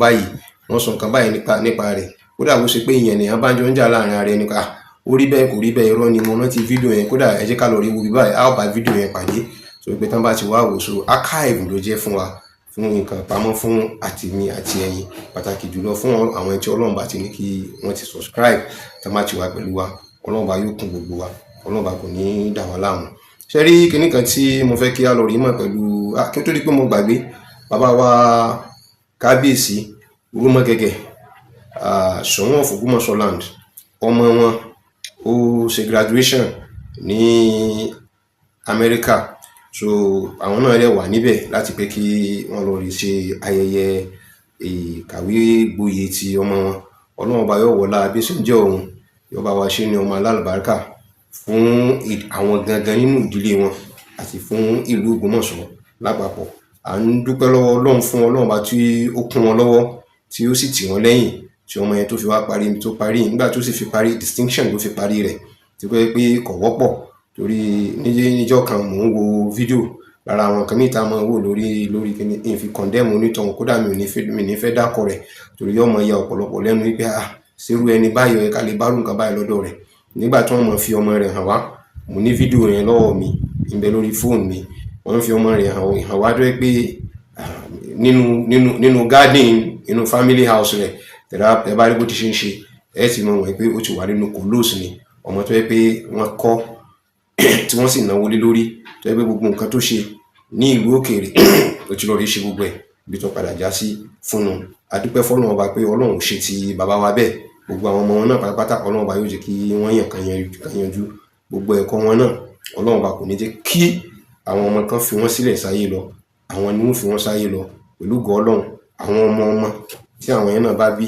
báyìí wọ́n sọ nǹkan báyìí nípa rẹ̀ kódà bó ṣe pé ìyẹn nìyẹn bá ń jọ ń jà láàrin ara ẹni ká ó rí bẹ́ẹ̀ kò rí bẹ́ẹ̀ irọ́ ni mo rántí fídíò yẹn kódà ẹ jẹ́ ká lọ rí wo bí báyìí a ó bá fídíò yẹn pàdé so pé tán bá ti wá wò so archive ló jẹ́ fún wa fún nǹkan pamọ́ fún àtìmí àti ẹ̀yin pàtàkì jùlọ fún àwọn ẹni tí Ọlọ́run bá ti ní kí wọ́n ti subscribe tán bá ti wà pẹ̀lú wa Ọlọ́run bá yóò kún gbogbo wa Ọlọ́run bá kò ní dà wá láàmú. Ṣé rí kinní kan tí mo fẹ́ kí a lọ rí mọ̀ pẹ̀lú kí n tó rí pé mo gbàgbé bàbá wa kábíyèsí Orúmọgẹ̀gẹ̀ Ṣọ̀ún of Ògbómọ̀ṣọ́ land ọmọ wọn ó ṣe graduation ní Amẹ́ríkà so àwọn náà rẹ̀ wà níbẹ̀ láti pé kí wọ́n lọ rí ṣe ayẹyẹ ìkàwé gboyè ti ọmọ wọn Ọlọ́run bá yọ̀ wọlá bí ṣe ń jẹ́ òun yóò bá wa ṣe ní ọmọ alálùbáríkà fún àwọn gangan nínú ìdílé wọn àti fún ìlú Ògbómọ̀ṣọ́ lápapọ̀. À ń dúpẹ́ lọ́wọ́ Ọlọ́run fún Ọlọ́run bá tí ó kún wọn lọ́wọ́ tí ó sì tì wọ́n lẹ́yìn tí ọmọ yẹn tó fi wá parí tó parí nígbà tó sì fi parí distinction ló fi parí rẹ̀ tí pé kò wọ́pọ̀ torí níjọ́ kan mò ń wo fídíò lára àwọn kan níta máa ń wò lórí kíní ìfi condemn onítọ̀hún kódà mi ò ní fẹ́ dákọ̀ rẹ̀ torí yóò mọ ya ọ̀pọ̀lọpọ̀ lẹ́nu wípé ṣerú ẹni báyọ̀ ẹ̀ka lè bá rú nǹkan báyìí lọ́dọ̀ rẹ̀ nígbà tí wọ́n mọ̀ fi ọmọ rẹ̀ hàn wá mo ní fídíò yẹn lọ́wọ́ mi ìbẹ̀ lórí fóònù mi wọ́n fi ọmọ rẹ̀ hàn wá dọ́ pé nínú garden inú family house rẹ̀ tẹ̀ bá rí bó ti ṣe ń ṣe ẹ̀ sì mọ̀ wọ́n pé ó ti wà nínú kòlóòsì ni ọmọ tó yẹ pé wọ́n kọ́ tí wọ́n sì náwó lé lórí tó yẹ pé gbogbo nǹkan tó ṣe ní ìlú òkèèrè ó ti lọ rí ṣe gbogbo ẹ̀ ibi tó padà já sí fún un. Adúpẹ́ fọ́lọ́run ọba pé Ọlọ́run ṣe ti bàbá wa bẹ́ẹ̀ gbogbo àwọn ọmọ wọn náà pátápátá Ọlọ́run ọba yóò jẹ́ kí wọ́n yàn kan yanjú gbogbo ẹ̀kọ́ wọn náà Ọlọ́run ọba kò ní jẹ́ kí àwọn ọmọ kan fi wọ́n sílẹ̀ sáyé lọ àwọn ni wọ́n fi wọ́n sáyé lọ pẹ̀lú gọ́ Ọlọ́run àwọn ọmọ tí àwọn yẹn náà bá bí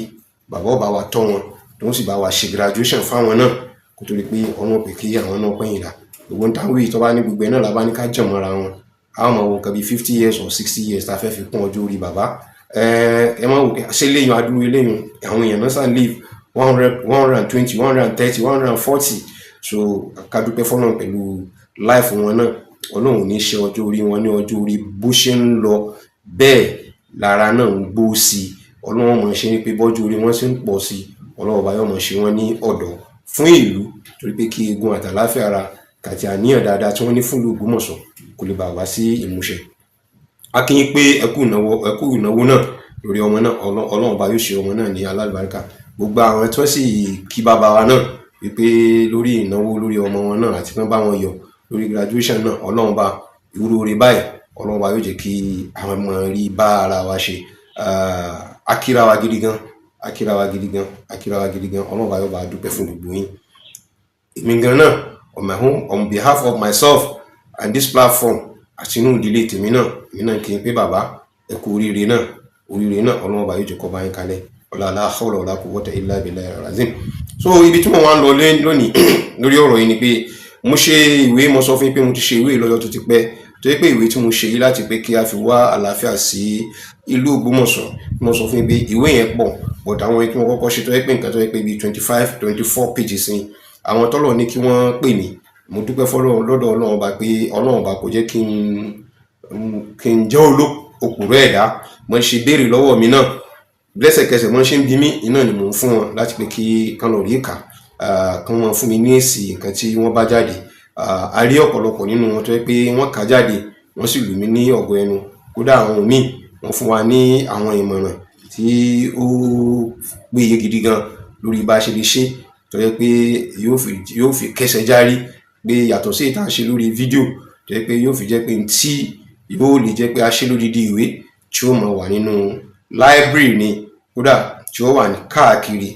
bàbá ọba wa tọ́ wọn tó ń sì bá wa ṣe graduation fáwọn náà kó tó rí pé Ọlọ́run pè kí àwọn náà pẹ́yìn dà gbogbo ń táwé tó bá ní gbogbo ẹ̀ náà la bá ní ká jọ̀ mọ́ra wọn àwọn ọmọ wọn kan bíi 50 years or 60 years tá a fẹ́ fi kún ọjọ́ orí bàbá ẹ máa wò ṣé léyìn adúrú eléyìn àwọn èèyàn náà sàn live 100 120 130 140 so ká dúpẹ́ fọ́lọ́run pẹ̀lú life wọn náà Ọlọ́run ò ní ṣe ọjọ́ orí wọn ní ọjọ́ orí bó ṣe ń lọ bẹ́ẹ̀ lára náà ń gbó sí Ọlọ́run mọ̀ ṣe ní pé bọ́jú orí wọn ṣe ń pọ̀ sí Ọlọ́run bá yọ̀ mọ̀ ṣe wọ́n ní ọ̀dọ́ fún ìlú torí pé kí egun àtàláfíà ara kàti àníyàn dáadáa tí wọ́n ní fún ìlú Ògbómọ̀ṣọ́ kò lè bá wá sí ìmúṣẹ. A kí yín pé ẹ kú ìnáwó náà lórí ọmọ náà Ọlọ́run bá yóò ṣe ọmọ náà ní alálùbáríkà gbogbo àwọn tí wọ́n sì kí bàbá wa náà wípé lórí ìnáwó lórí ọmọ wọn náà àti pé bá wọn yọ lórí graduation náà Ọlọ́run bá irú oore báyìí Ọlọ́run bá yóò jẹ́ kí àwọn ọmọ rí bá ara wa ṣe akíra wa gidi gan Ọlọ́run bá yóò bá dúpẹ́ fún gbogbo yín. Èmi gan náà on behalf of myself and this platform àti inú ìdílé tèmi náà kí n pé bàbá ẹ kú oríire náà Ọlọ́run bá yóò jẹ́ kó bá yín kalẹ̀ la hawla wala quwwata illa billahi al-azim. So ibi tí mo wá ń lọ lónìí lórí ọ̀rọ̀ yìí ni pé mo ṣe ìwé mo sọ fún yín pé mo ti ṣe ìwé lọ́jọ́ tó ti pẹ́ tó yẹ pé ìwé tí mo ṣe yìí láti pé kí a fi wá àlàáfíà sí ìlú Ògbómọ̀ṣọ́ mo sọ fún yín pé ìwé yẹn pọ̀ but àwọn tí mo kọ́kọ́ ṣe tó yẹ pé nǹkan tó yẹ pé bíi 24 pages ni àwọn tọ́lọ̀ ní kí wọ́n pè mí mo dúpẹ́ fọ́lọ́run lọ́dọ̀ Ọlọ́run ọba pé Ọlọ́run ọba kò jẹ́ kí n jẹ́ òpùrọ́ ẹ̀dá mo ṣe béèrè lọ́wọ́ mi náà lẹ́sẹ̀kẹsẹ̀ mo ṣe ń bí mí iná ni mò ń fún wọn láti pé kí kán lọ rí ìkà kán wọn fún mi ní èsì nǹkan tí wọ́n bá jáde a rí ọ̀pọ̀lọpọ̀ nínú wọn tó yẹ pé wọ́n kà jáde wọ́n sì lù mí ní ọ̀gọ ẹnu kódà àwọn míì wọ́n fún wa ní àwọn ìmọ̀ràn tí ó péye gidi gan lórí bá ṣe lè ṣe tó yẹ pé yóò fi kẹsẹ̀ járí pé yàtọ̀ sí ìta ṣe lórí fídíò tó yẹ pé yóò fi jẹ́ pé tí yóò lè jẹ́ pé a ṣe lódìdí ìwé tí ó máa wà nínú library ni kódà tí ó wà ní káàkiri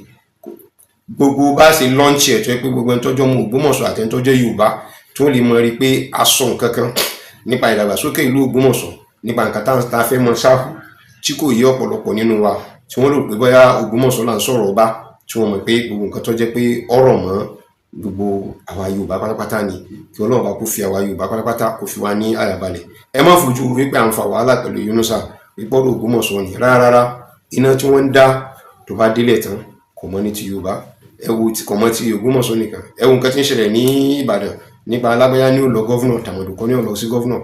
gbogbo bá ṣe launch ẹ̀ tó yẹ pé gbogbo ẹni tọ́jọ́ mú Ògbómọ̀ṣọ́ àti ẹni tọ́jọ́ Yorùbá tí wọ́n lè mọ rí pé a sọ nǹkan kan nípa ìdàgbàsókè ìlú Ògbómọ̀ṣọ́ nípa nǹkan tá a fẹ́ mọ ṣáàfù tí kò yé ọ̀pọ̀lọpọ̀ nínú wa tí wọ́n rò pé bóyá Ògbómọ̀ṣọ́ là ń sọ̀rọ̀ ọba tí wọ́n mọ̀ pé gbogbo nǹkan tó jẹ́ pé ọ̀rọ̀ mọ́ gbogbo àwa Yorùbá pátápátá ni kí Ọlọ́run bá kó fi àwa Yorùbá pátápátá kó fi wá ní àyàbalẹ̀. Ẹ má fojú wípé à ń fa wàhálà pẹ̀lú Yunusa ìpọ́dọ̀ Ògbómọ̀ṣọ́ ni rárá iná tí wọ́n ń dá tó bá délẹ̀ tán kò mọ́ ní ti Yorùbá ẹ wo kò mọ́ ti Ògbómọ̀ṣọ́ nìkan ẹ wo nǹkan tí ń ṣẹlẹ̀ ní Ìbàdàn nípa alágbáyá ní ó lọ gọ́vùnà tàmọ̀dùkọ́ ní ó lọ sí gọ́vùnà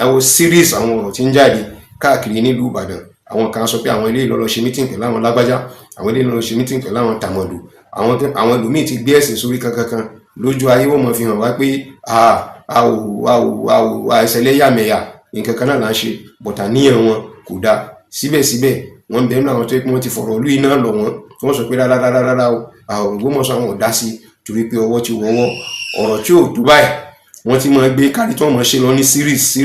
ẹ wo series àwọn ọ̀rọ̀ tí ń jáde káàkiri nílùú Ìbàdàn àwọn kan sọ pé àwọn eléyìí lọ ṣe meeting pẹ̀lú àwọn lágbájá, àwọn eléyìí lọ ṣe meeting pẹ̀lú àwọn tàmọ̀dù, àwọn ẹlòmíì ti gbé ẹ̀sìn sórí kankan lójú ayé wọ́n mọ̀ fi hàn wá pé àìsẹ̀lẹ̀ yàmẹ̀yà nǹkan kan náà là ń ṣe, bọ̀tà níyàn wọn kò dáa. Síbẹ̀síbẹ̀ wọ́n bẹ̀rù àwọn tó yẹ pé wọ́n ti fọ̀rọ̀ ìlú iná lọ wọ́n tí wọ́n sọ pé rárá àwọn Ògbómọ̀ṣọ́ àwọn ò dá sí torí pé ọwọ́ ti wọ́wọ́. ọ̀rọ̀ tí ò Dubai wọ́n ti máa gbé kárí tí wọ́n máa ṣe lọ ní series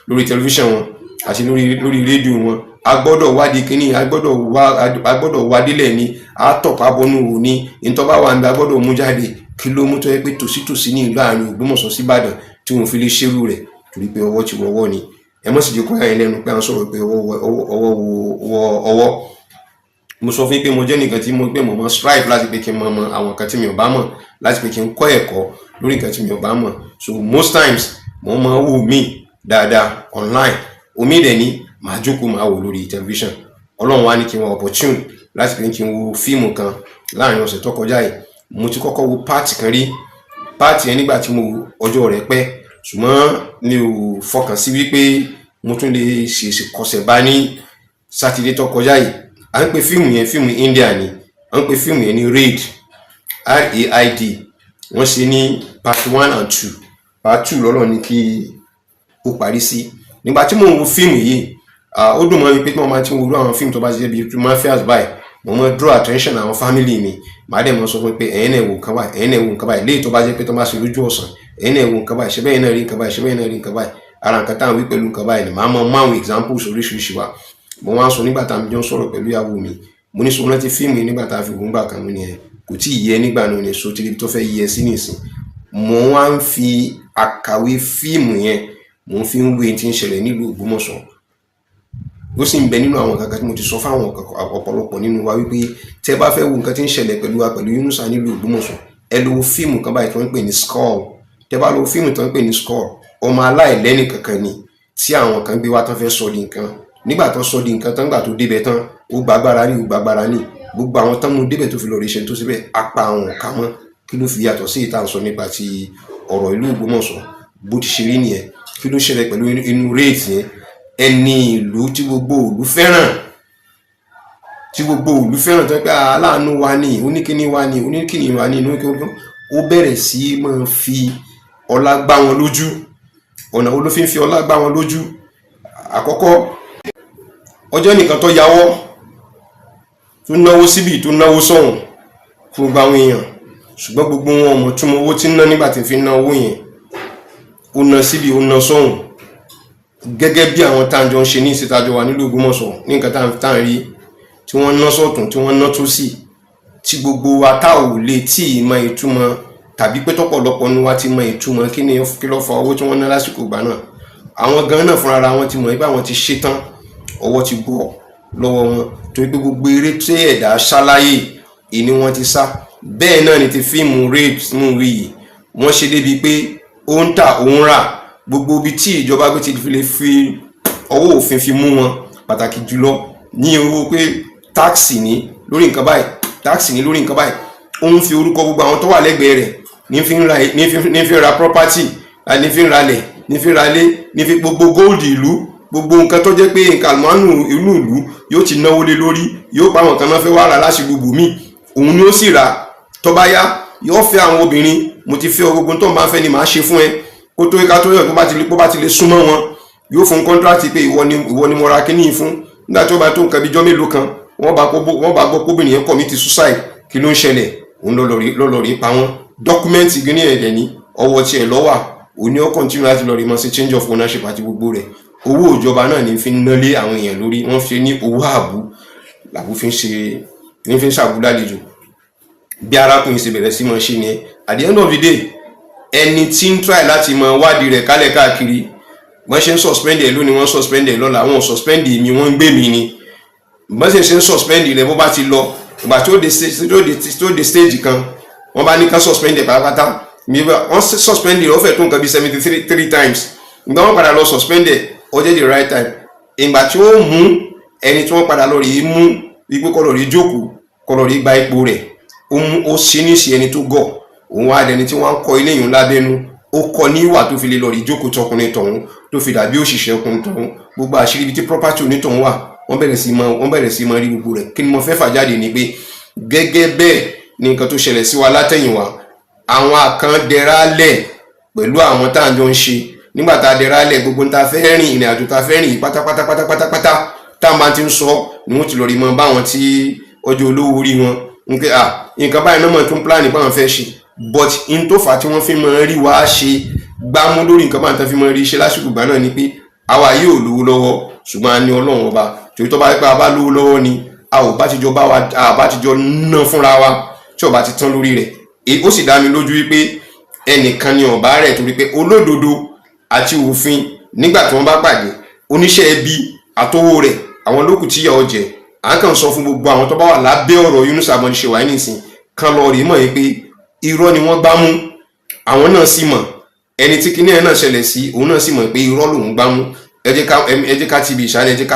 lórí tẹlifíṣàn wọn àti lórí rédíò wọn. A gbọ́dọ̀ wádìí kínní, a gbọ́dọ̀ wádìílẹ̀ ni, a tọ̀pá bọnú wò ní ìtọ́ba wa ní a gbọ́dọ̀ mú jáde. Kí ló mú tó yẹ pé tòsítòsí ní ìlú àárín Ògbómọ̀ṣọ́ sí Ìbàdàn tí wọ́n fi lè ṣerú rẹ̀ torí pé ọwọ́ ti wọ́wọ́ ni. Ẹ mọ̀ sì jẹ́ kó yà yín lẹ́nu pé à ń sọ̀rọ̀ pé ọwọ́. Mo sọ fún yín pé mo jẹ́ nìkan tí mo gbé mo strive láti pé kí n mọ àwọn nǹkan tí mi ò bá mọ̀, láti pé kí n kọ́ ẹ̀kọ́ lórí nǹkan tí mi ò bá mọ̀. So most times mo máa wò mí dáadáa online, omi dẹ̀ ni màá jókòó máa wò lórí television. Ọlọ́run wá ní kí n wá opportune láti pé kí n wo fíìmù kan láàrin ọ̀sẹ̀ tó kọjá yìí. Mo ti kọ́kọ́ wo páàtì kan rí, páàtì yẹn nígbà tí mo wo ọjọ́ rẹ̀ pẹ́, ṣùgbọ́n mi ò fọkàn sí wípé mo tún lè ṣèṣì kọsẹ̀ bá ní sátidé tó kọjá yìí. À ń pè fíìmù yẹn fíìmù India ni, à ń pè fíìmù yẹn ní Raid, RAID. Wọ́n ṣe ní part 1 and 2, part 2 lọ́lọ́ ní kí ó parí sí. Nígbà tí mo wo fíìmù yìí ó dùn mọ́ mi pé tí mo máa ti wo irú àwọn fíìmù tó bá ṣe bí mafias báyìí, mo máa draw attention àwọn family mi. Màá dẹ̀ mọ́ sọ fún pé ẹ̀yin náà wò nǹkan báyìí, ẹ̀yin náà wò nǹkan báyìí, léyìí tó bá jẹ́ pé tó bá ṣe lójú ọ̀sán, ẹ̀yin náà wò nǹkan báyìí, ṣe bẹ́ẹ̀ náà rí nǹkan báyìí, ṣe bẹ́ẹ̀ náà rí nǹkan báyìí. Ara nǹkan táwọn wí pẹ̀lú nǹkan báyìí ni màá mọ àwọn examples oríṣiríṣi wa. Mo wá ń sọ nígbà tá a jọ ń sọ̀rọ̀ pẹ̀lú ìyàwó mi, mo ní sọ rántí fíìmù yìí nígbà tá a fi wò ń gbà kan mú ni ẹ kò tí ì yẹ nígbà náà ni, so tí tó fẹ́ yẹ sí nìsín. Mo wá ń fi àkàwé fíìmù yẹn mo ń fi ń wé tí ń ṣẹlẹ̀ nílùú Ògbómọ̀ṣọ́. Ó sì ń bẹ nínú àwọn kankan tí mo ti sọ fáwọn ọ̀pọ̀lọpọ̀ nínú wa wípé tẹ́ bá fẹ́ wo nǹkan tí ń ṣẹlẹ̀ pẹ̀lú wa pẹ̀lú Yunusa nílùú Ògbómọ̀ṣọ́, ẹ lọ wo fíìmù kan báyìí tó ń pè ní Skull. Tẹ́ bá lọ fíìmù tó ń pè ní Skull, ọmọ aláìlẹ́nì kankan ni tí àwọn kan gbé wá tán fẹ́ sọ di nǹkan. Nígbà tó sọ di nǹkan tán, gbà tó débẹ̀ tán, ó gbàgbára ní gbogbo àwọn tán mú débẹ̀ tó fi lọ rí iṣẹ́ tó síbẹ̀ apá àwọn ọ̀ka mọ́. Kí ló fi yàtọ̀ sí ìta sọ nípa ti ọ̀rọ̀ ìlú Ògbómọ̀ṣọ́ bó ti ṣe rí nìyẹn. Kí ló ṣẹlẹ̀ pẹ̀lú inú Raid yẹn? Ẹni ìlú tí gbogbo ìlú fẹ́ràn tó pé aláàánú wa ni, oníkíní wa ni, inú kí ó bẹ̀rẹ̀ sí máa fi ọlá gbá wọn lójú. Ọ̀nà wo ló fi ń fi ọlá gbá wọn lójú? Àkọ́kọ́, ọjọ́ nìkan tó yáwọ́ tó náwó síbi tó náwó sọ̀hún fún gbogbo àwọn èèyàn, ṣùgbọ́n gbogbo wọn mọ̀ túmọ̀ owó tí ń ná nígbà tí ń fi ná owó yẹn. Ó ná síbi ó ná sọ̀hún gẹ́gẹ́ bí àwọn táǹjọ ń ṣe ní ìsìtájọ wa nílùú Ògbómọ̀ṣọ́ ní nǹkan tá ń rí tí wọ́n ná sọ̀tún tí wọ́n ná tó sì, tí gbogbo wa tá ò lè tí ì mọ ìtumọ̀, tàbí pé tọ́pọ̀lọpọ̀ ní wa ti mọ ìtumọ̀ kí ló fa owó tí wọ́n ná lásìkò ìgbà náà. Àwọn gan náà fúnra wọn ti mọ̀ pé àwọn ti ṣe tán, ọwọ́ ti bọ́ lọ́wọ́ wọn torí pé gbogbo eré tí ẹ̀dá ṣáláyè ìní wọn ti sá. Bẹ́ẹ̀ náà ni ti fíìmù Raid mú rí yìí, wọ́n ṣe débi pé ó ń tà ó ń rà. Gbogbo ibi tí ìjọba gbé ti lè fi ọwọ́ òfin fi mú wọn, pàtàkì jùlọ ní owó pé táàksì ní lórí nǹkan báyìí, ó ń fi orúkọ gbogbo àwọn tó wà lẹ́gbẹ̀ẹ́ rẹ̀ ní fi ra property, ní fi ralẹ̀, ní fi ralé, ní fi gbogbo gold ìlú, gbogbo nǹkan tó jẹ́ pé nǹkan àlùmọ́ọ́nù inú ìlú yóò ti náwó lé lórí, yóò pa àwọn kan náà fẹ́ wá rà láti gbogbo míì, òun ni ó sì rà. Tó bá yá yóò fẹ́ àwọn obìnrin, mo ti fẹ́ gbogbo tó ń bá fẹ́ ni màá ṣe fún ẹ. Kó tó ká tó yọ tó bá ti lè súnmọ́ wọn, yóò fún kọ́ńtrátì pé ìwọ ni mo ra kíní yìí fún. Nígbà tó bá tó nǹkan bíjọ́ mélòó kan, wọ́n bá gbọ́ kóbìnrin yẹn commit suicide. Kí ló ń ṣẹlẹ̀? Òun lọ rí pa wọ́n. Dọ́kúmẹ́ǹtì gíní ẹ̀dẹ̀ ní ọwọ́ tiẹ̀ lọ́wà, òun ni ó continue láti lọ rí mọ́ sí change of ownership àti gbogbo rẹ̀. Owó ìjọba náà ní fi ń nálé àwọn èèyàn lórí, wọ́n fi ní owó àbú làbú fi ń ṣàbúlálejò. Bí arákùnrin ṣe bẹ̀rẹ̀ sí mọ́ ṣe ni at the end of the day, ẹni tí ń try láti mọ wádìí rẹ̀ kálẹ̀ káàkiri, wọ́n ṣe ń suspend ẹ̀ lónìí, wọ́n suspend ẹ̀ lọ́la, wọ́n suspend mi, wọ́n ń gbé mi ni. Bọ́n ṣe ń suspend rẹ̀ bó bá ti lọ, ìgbà tó dé stage kan, wọ́n bá ní ká suspend ẹ̀ pátápátá. Wọ́n suspend rẹ̀ ó fẹ́ tó nǹkan bí 73 times. Ìgbà wọ́n padà lọ suspend ẹ̀ ó jẹ́ the right time. Ìgbà tí wọ́n mú ẹni tí wọ́n padà lọ rí mú wípé kó lọ rí jókòó, kó lọ rí gba ipò rẹ̀, ó ṣe ní ṣe ẹni tó gọ̀. Òun wá dẹni tí wọ́n ń kọ ilé yìí lábẹ́nu, ó kọ ní ìwà tó fi lè lọ rí jókòó tọkùnrin tọ̀hún, tó fi dàbí òṣìṣẹ́ ọkùnrin tọ̀hún, gbogbo àṣírí ibi tí property onítọ̀hún wà wọ́n bẹ̀rẹ̀ sí mọ́ rí gbogbo rẹ̀. Kí ni mo fẹ́ fà jáde ni pé gẹ́gẹ́ bẹ́ẹ̀ ni nǹkan tó ṣẹlẹ̀ sí wa látẹ̀yìnwá, àwọn kan dẹra lẹ̀ pẹ̀lú àwọn tá à ń jọ ń ṣe. Nígbà tá a dẹra lẹ̀, gbogbo tá a fẹ́ rìn, ìrìn àjò tá a fẹ́ rìn pátápátá tá a máa ti ń sọ ni wọ́n ti lọ rí mọ́ báwọn tí ọjọ́ olówó orí wọn ń pé nǹkan báyìí náà mọ̀ tún plan báwọn fẹ́ ṣe, but in tó fà tí wọ́n fi mọ́ rí wá ṣe gbámú lórí nǹkan báwọn tó fi mọ́ rí ṣe lásìkò ìgbà náà ni pé àwa yóò lówó lọ́wọ́ ṣùgbọ́n a ní Ọlọ́run ọba. torí tó bá yẹ pé a bá lówó lọ́wọ́ ni a ò bá ti jọ ná fúnra wa tí ọba ti tán lórí rẹ̀. Ó sì dá mi lójú wípé ẹnìkan ni ọba rẹ̀, torí pé olódodo àti òfin nígbà tí wọ́n bá pàdé, oníṣẹ́ ẹbí àtowó rẹ̀ àwọn lókù tí yà ọ jẹ. À ń kàn sọ fún gbogbo àwọn tó bá wà lábẹ́ ọ̀rọ̀ Yunus Amadi ṣe wáyé nìsín kan lọ rí mọ̀ yìí pé irọ́ ni wọ́n gbá mú, àwọn náà sì mọ̀, ẹni tí kinní ẹ̀ náà ṣẹlẹ̀ sí òun náà sì mọ̀ pé irọ́ lòun gbá mú. Ẹ jẹ́ ká ti ibi ìṣàlẹ̀, ẹ jẹ́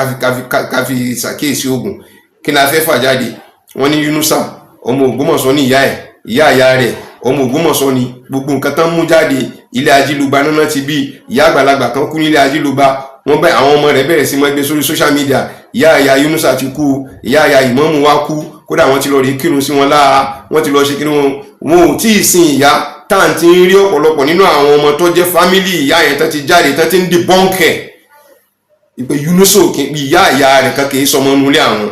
ká fi ṣàkíyèsí ogun. Kí ni a fẹ́ fà jáde? Wọ́n ní Yunusa ọmọ Ògbómọ̀ṣọ́ ní ìyá rẹ̀ ọmọ Ògbómọ̀ṣọ́ ni. Gbogbo nǹkan tán mú jáde, ilé Ajílùgbà náà ti bí ìyá àgbàlagbà kan kú nílé Ajílùgbà, wọ́n bẹ àwọn ọmọ rẹ̀ bẹ̀rẹ̀ sí máa gbé sórí social media. ìyá Yunusa ti kú, ìyá ìmáàmù wa kú, kódà wọ́n ti lọ rí kírun sí wọn lára, wọ́n ti lọ ṣe kírun wọn ò tí ì sin ìyá. Táà ti ń rí ọ̀pọ̀lọpọ̀ nínú àwọn ọmọ tó jẹ́ fámìlì ìyá yẹn tán ti jáde tán ti ń di bọ́ǹkẹ̀ ìpè Yunusa kì í ìyá rẹ̀ kan kì í sọmọ nulẹ̀ àwọn.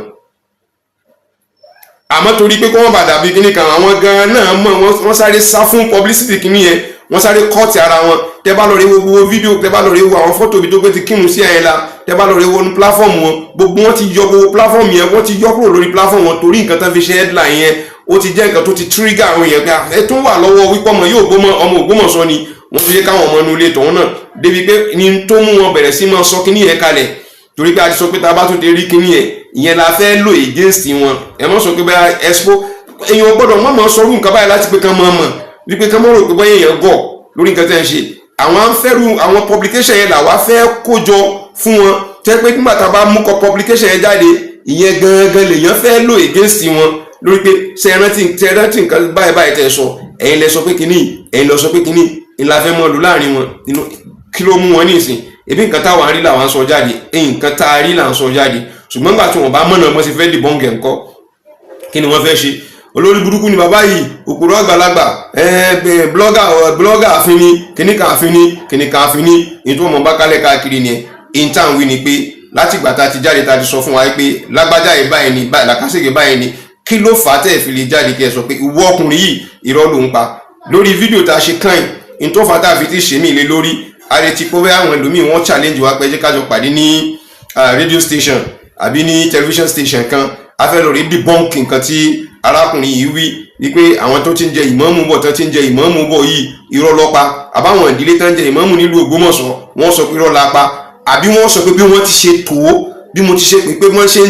Àmọ́ torí pé kó wọ́n bàdà bí kíní kan, àwọn gan náà mọ̀ wọ́n sáré sá fún publicity kíní yẹn, wọ́n sáré kọ́ọ̀tì ara wọn. Tẹ́ bá lọ rí wo fídíò, tẹ́ bá lọ rí wo àwọn fọ́tò bí tó gbé ti kírun sí ẹ̀yìn la, tẹ́ bá lọ rí wo ní platform wọn, gbogbo wọn ti yọ gbogbo platform yẹn, wọ́n ti yọ kúrò lórí platform wọn torí nǹkan tán fi ṣe headline yẹn. Ó ti jẹ́ nǹkan tó ti trigger àwọn èèyàn pé ẹ tún wà lọ́wọ́ wípé ọmọ Ògbómọ̀ṣọ́ ni. Wọ́n ti jẹ́ káwọn ọmọ inú ilé tọ̀hún náà débi pé ní tó mú wọn bẹ̀rẹ̀ sí máa sọ kíní yẹn kalẹ̀, torí pé a ti sọ pé tá a bá tún ti rí kíní yẹn ìyẹn la fẹ́ lò against wọn. Ẹ mọ̀ sọ pé bá expo èèyàn gbọ́dọ̀ mọ̀ sọ nǹkan báyìí láti pé kán mọ̀ wípé kán mọ̀ rò pé báyìí èèyàn gọ̀ lórí nǹkan tẹ́ ń ṣe. Àwọn afẹ́rù àwọn publication yẹn làwa fẹ́ kójọ fún wọn, tẹ́ pé nígbà tá a bá mú kọ publication yẹn jáde ìyẹn gangan lèèyàn fẹ́ lò against wọn lórí pé ṣe rántí nǹkan báyìí tẹ́ sọ, ẹ̀yin lẹ sọ pé kíní, ẹ̀yin lọ sọ pé kíní, ìlà fẹ́ mọ́ lò láàrin wọn. Kí ló mú wọn ní ìsìn? Ebi nǹkan táwọn rí làwọn sọ jáde, nǹkan tá a rí là ń sọ jáde. Ṣùgbọ́n nígbà tí wọ́n bá mọ̀nà wọ́n ti fẹ́ dìbọ́ǹkẹ̀ ńkọ́, kí ni wọ́n fẹ́ ṣe? Olórí burúkú ni bàbá yìí, òpùrọ́ àgbàlagbà, blọ́gà àfin ni kìnìkan àfin ni. Èyí tó mọ̀ bá kálẹ̀ káàkiri ni ẹ̀ ń tàn wí ni pé láti ìgbà tá a ti jáde tá a ti sọ fún wa pé lágbájá yìí báyìí ni báyìí Làkàṣègbè báyìí ni. Kí ló fà á tẹ̀ fi lè jáde kí ẹ sọ pé ìwọ ọkùnrin yìí irọ́ ló ń pa? Lórí fídíò tá a ṣe kàn yìí, tó fà á tá a fi ti ṣe mí lé lórí, àrètí pé àwọn ẹlòmíì wọ́n challenge wa pé jẹ́ ká jọ pàdé ní radio station àbí ní television station kan, a fẹ́ lọ rí debunk nǹkan tí arákùnrin yìí wí wípé àwọn tó ti ń jẹ ìmáàmù bọ̀ yìí irọ́ ló pa, àbáwọn ìdílé tó ń jẹ ìmáàmù nílùú Ògbómọ̀ṣọ́ wọ́n sọ pé irọ́ la pa, àbí wọ́n sọ pé bí wọ́n ti ṣe tó bí mo ti ṣe pé wọ́n ṣe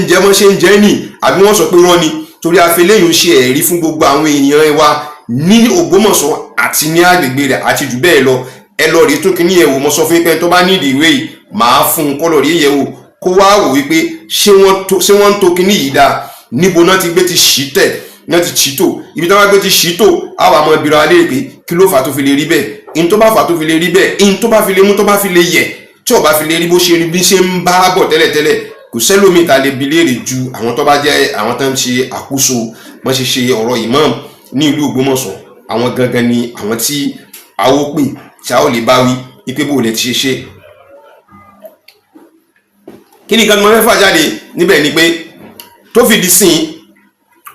ń jẹ nì, àbí wọ́n sọ pé irọ́ ni. Torí afẹ́lẹ́yìn ṣe ẹ̀rí fún gbogbo àwọn èèyàn wa ní Ògbómọ̀ṣọ́ àti ní agbègbè rẹ̀ àti jù bẹ́ẹ̀ lọ. Ẹ lọ rí tó kíní yẹ̀ wò, mo sọ fún pé tó bá nídìí ìwé yìí màá fún un kọ́ lọ rí yẹ̀ wò kó wá wò wípé ṣé wọ́n ń to kíní yìí dáa, níbo náà ti gbé ti ṣì tẹ̀ náà ti ṣì tò, ibi tí wọ́n gbé ti ṣì tò àwọn àmọ́ ìbíra alẹ́ pé kí ló fà tó fi lè rí bẹ́ẹ̀, in tó bá fà tó fi lè rí bẹ́ẹ̀, in tó bá fi lè mú tó bá fi lè yẹ̀, tí ò bá fi lè rí bó ṣe rí bí ṣe ń bá bọ̀ tẹ́lẹ̀tẹ́lẹ̀, kò sẹ́lómi ta lè bi léèrè ju àwọn tó bá jẹ́ àwọn tó ń ṣe àkóso wọ́n ṣe ṣe ọ̀rọ̀ imam ní ìlú Ògbómọ̀ṣọ́. Àwọn gangan ni àwọn tí a ó pè tí a ó lè bá wí ipé bó lè ti ṣe. Kí ni nǹkan tí mo fẹ́ fà jáde níbẹ̀ ni pé tó fi di sìn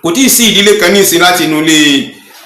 kò tí ì sí ìdílé kan ní ìsìn láti inú ilé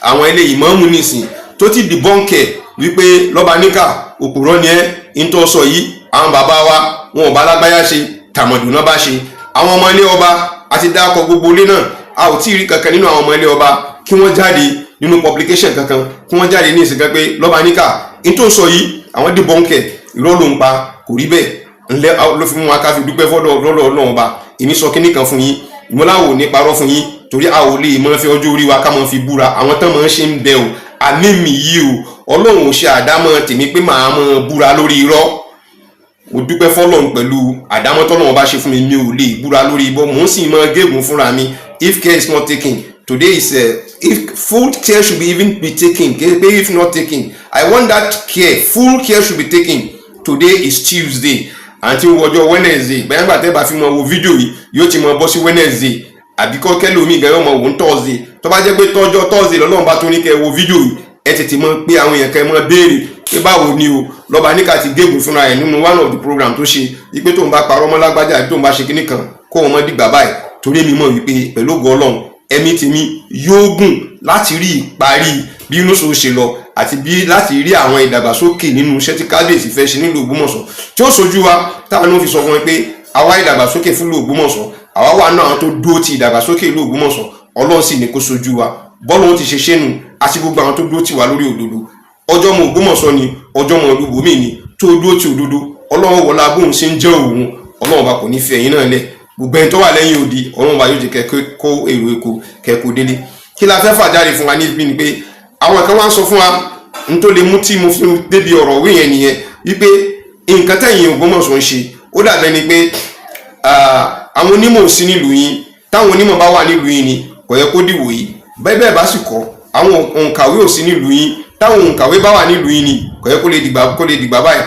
àwọn ilé ìmáàmù ní ìsìn tó ti di bọ́ǹkẹ̀ wípé lọ́ba níkà òpùrọ́ ni ẹ́ ń tó sọ yìí, àwọn bàbá wa wọn ò bá lágbáyà ṣe tàmọ̀dù náà bá ṣe. Àwọn ọmọ ilé ọba àti dákọ̀ gbogbo ilé náà, a ò tí ì rí kankan nínú àwọn ọmọ ilé ọba kí wọ́n jáde nínú publication kankan, kí wọ́n jáde ní ìsìn kan pé lọ́ba níkà ń tó sọ yìí àwọn di bọ́ǹkẹ̀ irọ́ ló ń pa, kò rí bẹ́ẹ̀. Ńlẹ́ ló fi mú wa ká fi dúpẹ́ fọ́dọ̀ Ọlọ́run ọba. Èmi sọ kíní kan fún yín, ìmọ̀láwò ní parọ́ fún yín, torí a ò lè mọ́ fi ọjọ́ orí wa ká mọ́ fi búra. Àwọn tán mọ́ ṣe ń bẹ o, àmì mi yìí o, Ọlọ́run ò ṣe àdámọ́ tèmi pé màá mọ́ búra lórí irọ́. Mo dúpẹ́ fọ́lọ́run pẹ̀lú àdámọ́ tọ́lọ́run bá ṣe fún mi, mi ò lè búra lórí ibọ́, mò ń sì mọ́ gégùn fúnra mi. If care is not taken, today is if full care should be even be taken, if not taken, I want that care, full care should be taken. Today is Tuesday, àti ọjọ́ Wednesday bẹ́ẹ̀ nígbà tẹ́ bá fi mọ wo fídíò yìí yóò ti mọ bọ́ sí Wednesday àbí kọ́ kẹ́lòmíì gan yóò mọ wò ń Thursday tó bá jẹ́ pé tọ́jọ́ Thursday lọ́lọ́run bá tún ní kẹ́ wo fídíò yìí ẹ tètè mọ pé àwọn èèyàn kẹ́ mọ béèrè pé báwo ni o lọ́ba níkà ti gégùn fúnra ẹ̀ nínú one of the program tó ṣe wípé tóun bá parọ́ mọ́ lágbájá àbí tóun bá ṣe kíní kan kó wọn mọ́ dìgbà báyìí torí èmi mọ̀ wípé pẹ̀lú ògo Ọlọ́run ẹ̀mí tèmi yóò gùn láti rí ìparí bí inú so ṣe lọ àti bí láti rí àwọn ìdàgbàsókè nínú iṣẹ́ tí kábíyèsí fẹ́ ṣe nílùú Ògbómọ̀ṣọ́ tí ó sojú wa táwọn ló fi sọ fún wọn pé àwa ìdàgbàsókè fún ìlú Ògbómọ̀ṣọ́ àwa wà náà tó dúró ti ìdàgbàsókè ìlú Ògbómọ̀ṣọ́ Ọlọ́run sì ní kó sojú wa bọ́ọ̀lù wọn ti ṣe ṣẹ́nu àti gbogbo àwọn tó dúró ti wà lórí òdodo ọjọ́ mọ Ògbómọ̀ṣọ́ ni ọjọ́ mọ ìlú bòmí ni tó dúró ti òdodo Ọlọ́run wọlá bóun ṣe ń jẹ́ òun Ọlọ́run bá kò ní fi ẹ̀yin náà lẹ̀ gbogbo ẹni tó wà lẹ́yìn odi Ọlọ́run bá yóò jẹ́ kó èrò èkó kẹ́kọ̀ọ́ délé kí la fẹ́ fà jáde fún wa níbi ni pé àwọn kan wá ń sọ fún wa n tó lè mú tí mo fi débi ọ̀rọ̀ wí yẹn nìyẹn wípé nǹkan tẹ̀yìn Ògbómọ̀ṣọ́ ń ṣe ó dàbẹ́ ni pé àwọn onímọ̀ ò sí nílùú yín táwọn onímọ̀ bá wà nílùú yín ni kò yẹ kó dìwò yìí bẹ́ẹ̀ bá sì kọ́ àwọn òǹkàwé ò sí nílùú yín táwọn òǹkàwé bá wà nílùú yín ni kò yẹ kó lè dìgbà báyìí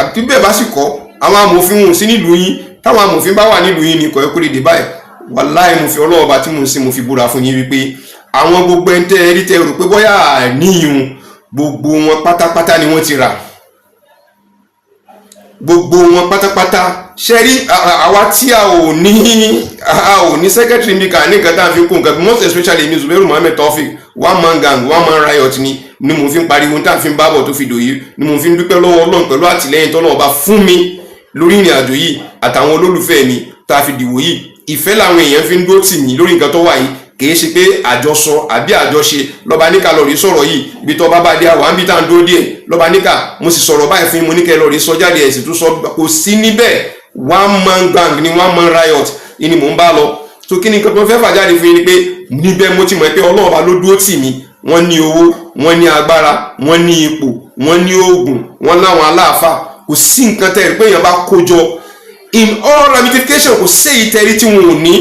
àti bẹ́ẹ̀ bá sì kọ́ àwọn amòfin ò sí nílùú yín táwọn amòfin bá wà nílùú yín ni kò yẹ kó lè dì báyìí wàláì mo fi Ọlọ́run bá tí mo ń sìn mo fi búra fún yín wípé àwọn gbogbo ẹni tẹ́ ẹ rí tẹ́ rò pé bóyá àníyàn gbogbo wọn pátápátá ni wọ́n ti rà gbogbo wọn pátápátá ṣe rí àwa tí a ò ní secretary mi kà ní nǹkan tá à ń fi kún nǹkan most especially mi Zubairu Muhammed Taofeek one man gang one man riot ni mo fi ń pariwo tá à ń fi ń bábọ̀ tó fi dòye ni mo fi ń dúpẹ́ lọ́wọ́ Ọlọ́run pẹ̀lú àtìlẹ́yìn tọ́lọ́run bá fún mi lórí ìrìn àjò yìí àtàwọn olólùfẹ́ mi tá a fi dìwò yìí ìfẹ́ làwọn èèyàn fi ń dó tì mí lórí nǹkan tó wà yìí kìí ṣe pé àjọsọ àbí àjọṣe lọ́ba níkà lọ́ọ̀rí sọ̀rọ̀ yìí ibi tó bá dé àwọn àbí tá à ń dúró díẹ̀ lọ́ba níkà mo sì sọ̀rọ̀ báyìí fún mo ní kẹ́ lọ́ọ̀rí sọ jáde ẹ̀sìn tó sọ kò sí níbẹ̀ one man gang ni one man riot ni mò ń bá lọ tó kí ni nǹkan tó fẹ́ fà jáde fún yín ni pé níbẹ̀ mo ti mọ̀ pé Ọlọ́run bá ló dúró tì mí wọ́n ní owó wọ́n ní agbára wọ́n ní ipò wọ́n ní oògùn wọ́n láwọn aláàfáà kò sí nǹkan tẹ́ rí pé èèyàn bá kó jọ in all ramification kò sí ìtẹ́rí tí wọn ò ní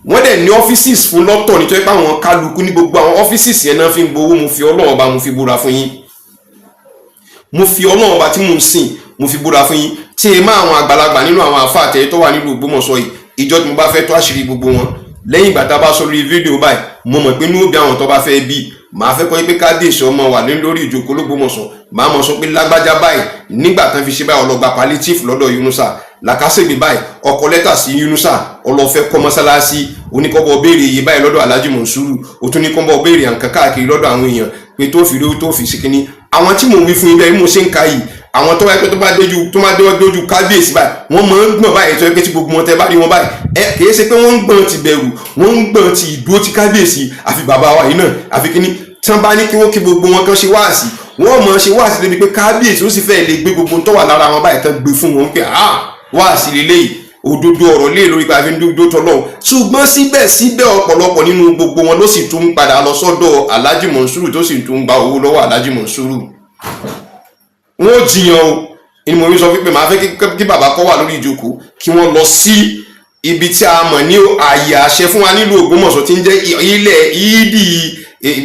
wọ́n dẹ̀ ní offices fún lọ́tọ̀ nítorí pé àwọn kálukú ní gbogbo àwọn offices yẹn náà fi ń gbowó mo fi Ọlọ́run ọba mo fi búra fún yín mo fi Ọlọ́run ọba tí mo ń sìn mo fi búra fún yín tí ẹ má àwọn àgbàlagbà nínú àwọn àfa àtẹ̀yẹ tó wà nílùú Ògbómọ̀ṣọ́ yìí ìjọ tí mo bá fẹ́ tó àṣírí gbogbo wọn lẹ́yìn ìgbà tá a bá sọ lórí fídíò báyìí mo mọ̀ pé ní òbí àwọn tó bá fẹ́ bí màá fẹ́ kọ́ pé kábíyèsí ọmọ wà lórí ìjókòó l'Ógbómọ̀ṣọ́ màá mọ̀ sọ pé lágbájá báyìí nígbà tán fi ṣe báyìí ọlọ́gba palliative lọ́dọ̀ Yunusa làkàṣègbè báyìí ọkọ lẹ́tà sí Yunusa ọlọ́fẹ́ kọ́ mọ́sálásí oníkọ́bọ̀ béèrè iye báyìí lọ́dọ̀ Alhaji Monsuru ó tún ní kọ́bọ̀ béèrè àǹkan káàkiri lọ́dọ̀ àwọn èèyàn pé tó fi rí tó fi síkíní àwọn tí mò ń wí fún ibẹ̀ mo ṣe ń ka yìí àwọn tó wáyé pé tó máa dójú kábíyèsí báyìí wọ́n máa ń gbọ̀n báyìí tó yẹ pé tí gbogbo wọn tẹ́ bá rí wọn báyìí kìí ṣe pé wọ́n ń gbọ̀n ti bẹ̀rù wọ́n ń gbọ̀n ti ìdúró ti kábíyèsí àfi bàbá wa yìí náà àfi kíní tí wọ́n bá ní kí wọ́n kí gbogbo wọn kan ṣe wáàsí wọ́n mọ̀ ṣe wáàsí débi pé kábíyèsí ó sì fẹ́ lè gbé gbogbo tó wà lára wọn báyìí tán gbé fún wọn pé wáàsí lélẹ́yìí òdodo ọ̀rọ̀ lé lórí pàfin dúdú tọ́lọ́hún ṣùgbọ́n síbẹ̀síbẹ̀ ọ̀pọ̀lọpọ̀ nínú gbogbo wọn ló sì tún padà lọ sọ́dọ̀ Alhaji Monsuru tó sì tún gba owó lọ́wọ́ Alhaji Monsuru wọn ò jiyàn o ni mo rí sọ pé màá fẹ́ kí bàbá kọ́ wà lórí ìjókòó kí wọ́n lọ sí ibi tí a mọ̀ ní ààyè àṣẹ fún wa nílùú Ògbómọ̀ṣọ́ tí ń jẹ́ ilẹ̀ ìdí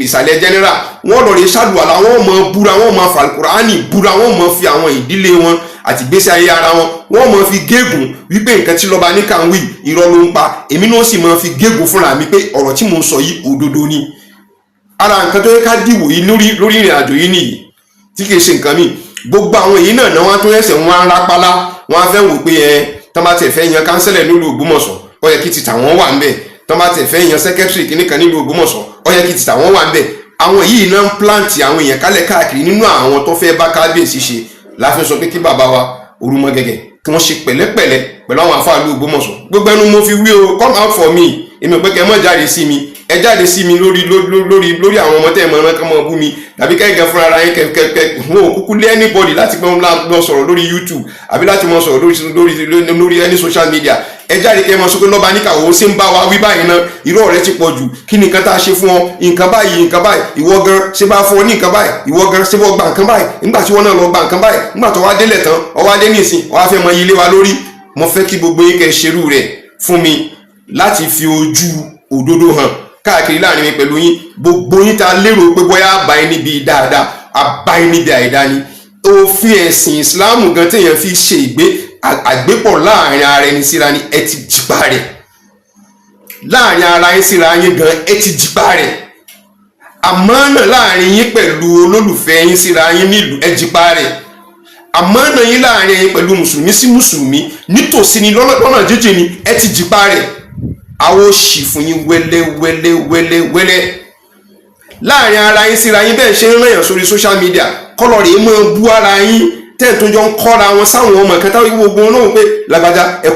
ìsàlẹ̀ general wọ́n lọ rí ṣàdùwàlà wọ́n mọ̀ búra wọ́n mọ̀ fàlùkùránì búra wọ́n mọ̀ fi àwọn ìdílé wọn àti gbèsè ayé ara wọn wọ́n mọ̀ fi gégùn wípé nǹkan tí lọ́ba níkà ń wí irọ́ ló ń pa èmi náà sì mọ̀ fi gégùn fúnra mi pé ọ̀rọ̀ tí mo ń sọ yìí òdodo ni ara nǹkan tó yẹ ká dìwò yìí lórí ìrìn àjò yìí nìyí tí kìí ṣe nǹkan míì gbogbo àwọn èyí náà wọ́n tó ẹsẹ̀ wọn á rápálá wọ́n á fẹ́ wò pé tán bá tẹ̀ fẹ́ yan kánsẹ́lẹ̀ nílùú Ògbómọ̀ṣọ́ ó yẹ kí ti tàwọn wà ń bẹ̀ tán bá tẹ̀ fẹ́ yan sẹ́kẹ́tìrì kìnnìkan nílùú Ògbómọ̀ṣọ́ ó yẹ kí ti tàwọn wà ń bẹ̀ àwọn yìí náà ń pláǹtì àwọn èèyàn kálẹ̀ káàkiri nínú àwọn tó fẹ́ bá kábíyèsí ṣe láfi sọ pé kí bàbá wa Orúmọgẹ̀gẹ̀ kí wọ́n ṣe pẹ̀lẹ́pẹ̀lẹ́ pẹ̀lú àwọn àfáà ìlú Ògbómọ̀ṣọ́ gbogbo ẹnu mo fi wí o come out for me èmi ò pé kẹ́ mọ́ jáde sí mi ẹ jáde sí mi lórí àwọn ọmọ tẹ́ ẹ mọ̀ ọ́n kán mọ́ bú mi tàbí kẹ́gẹ́ fúnra ara yín kẹ́kẹ́ wọn ò kúkú lé anybody láti mọ́ sọ̀rọ̀ lórí YouTube àbí láti mọ́ sọ̀rọ̀ lórí any social media ẹ jáde kẹ́ mọ́ sọ pé lọ́ba níkà òun sì ń bá wa wí báyìí náà irọ́ rẹ ti pọ̀ jù kí ni nǹkan tá a ṣe fún ọ nǹkan báyìí ìwọ gan ṣe bá fún ọ ní nǹkan báyìí ìwọ gan ṣe bọ́ gba nǹkan báyìí nígbà tí wọ́n náà lọ gba nǹkan báyìí nígbà tó wá délẹ̀ tán ọwọ́ adé nìsín ọwọ́ afẹ́ mọ ilé wa lórí mo fẹ́ kí gbogbo yín kẹ́ ṣerú rẹ̀ fún mi láti fi ojú òdodo hàn káàkiri láàrin mi pẹ̀lú yín gbogbo yín ta lérò pé bóyá àbáyé níbi dáadáa àbáyé níbi àìdá ni òfin ẹ̀sìn ìsìláàmù gan téèyàn fi ṣe ìgbé àgbépọ̀ láàrin ara ẹni síra ni ẹ ti jìpa rẹ̀, láàrin ara yín síra yín gan ẹ ti jìpa rẹ̀, àmánà láàrin yín pẹ̀lú olólùfẹ́ yín síra yín nílùú ẹ jìpa rẹ̀, àmánà yín láàrin yín pẹ̀lú mùsùlùmí sí mùsùlùmí nítòsí ni lọ́nà jíjìn ni ẹ ti jìpa rẹ̀. àwọn òṣì fún yín wẹ́lẹ́ láàrin ara yín síra yín bẹ́ẹ̀ ṣe ń rẹ̀yàn sórí social media kọ́lọ̀ rèé mọ́ bú ara yín tẹ́ẹ̀ tó jọ ń kọ́ra wọn sáwọn ọmọ kan táwọn gbogbo náà pé lágbájá ẹ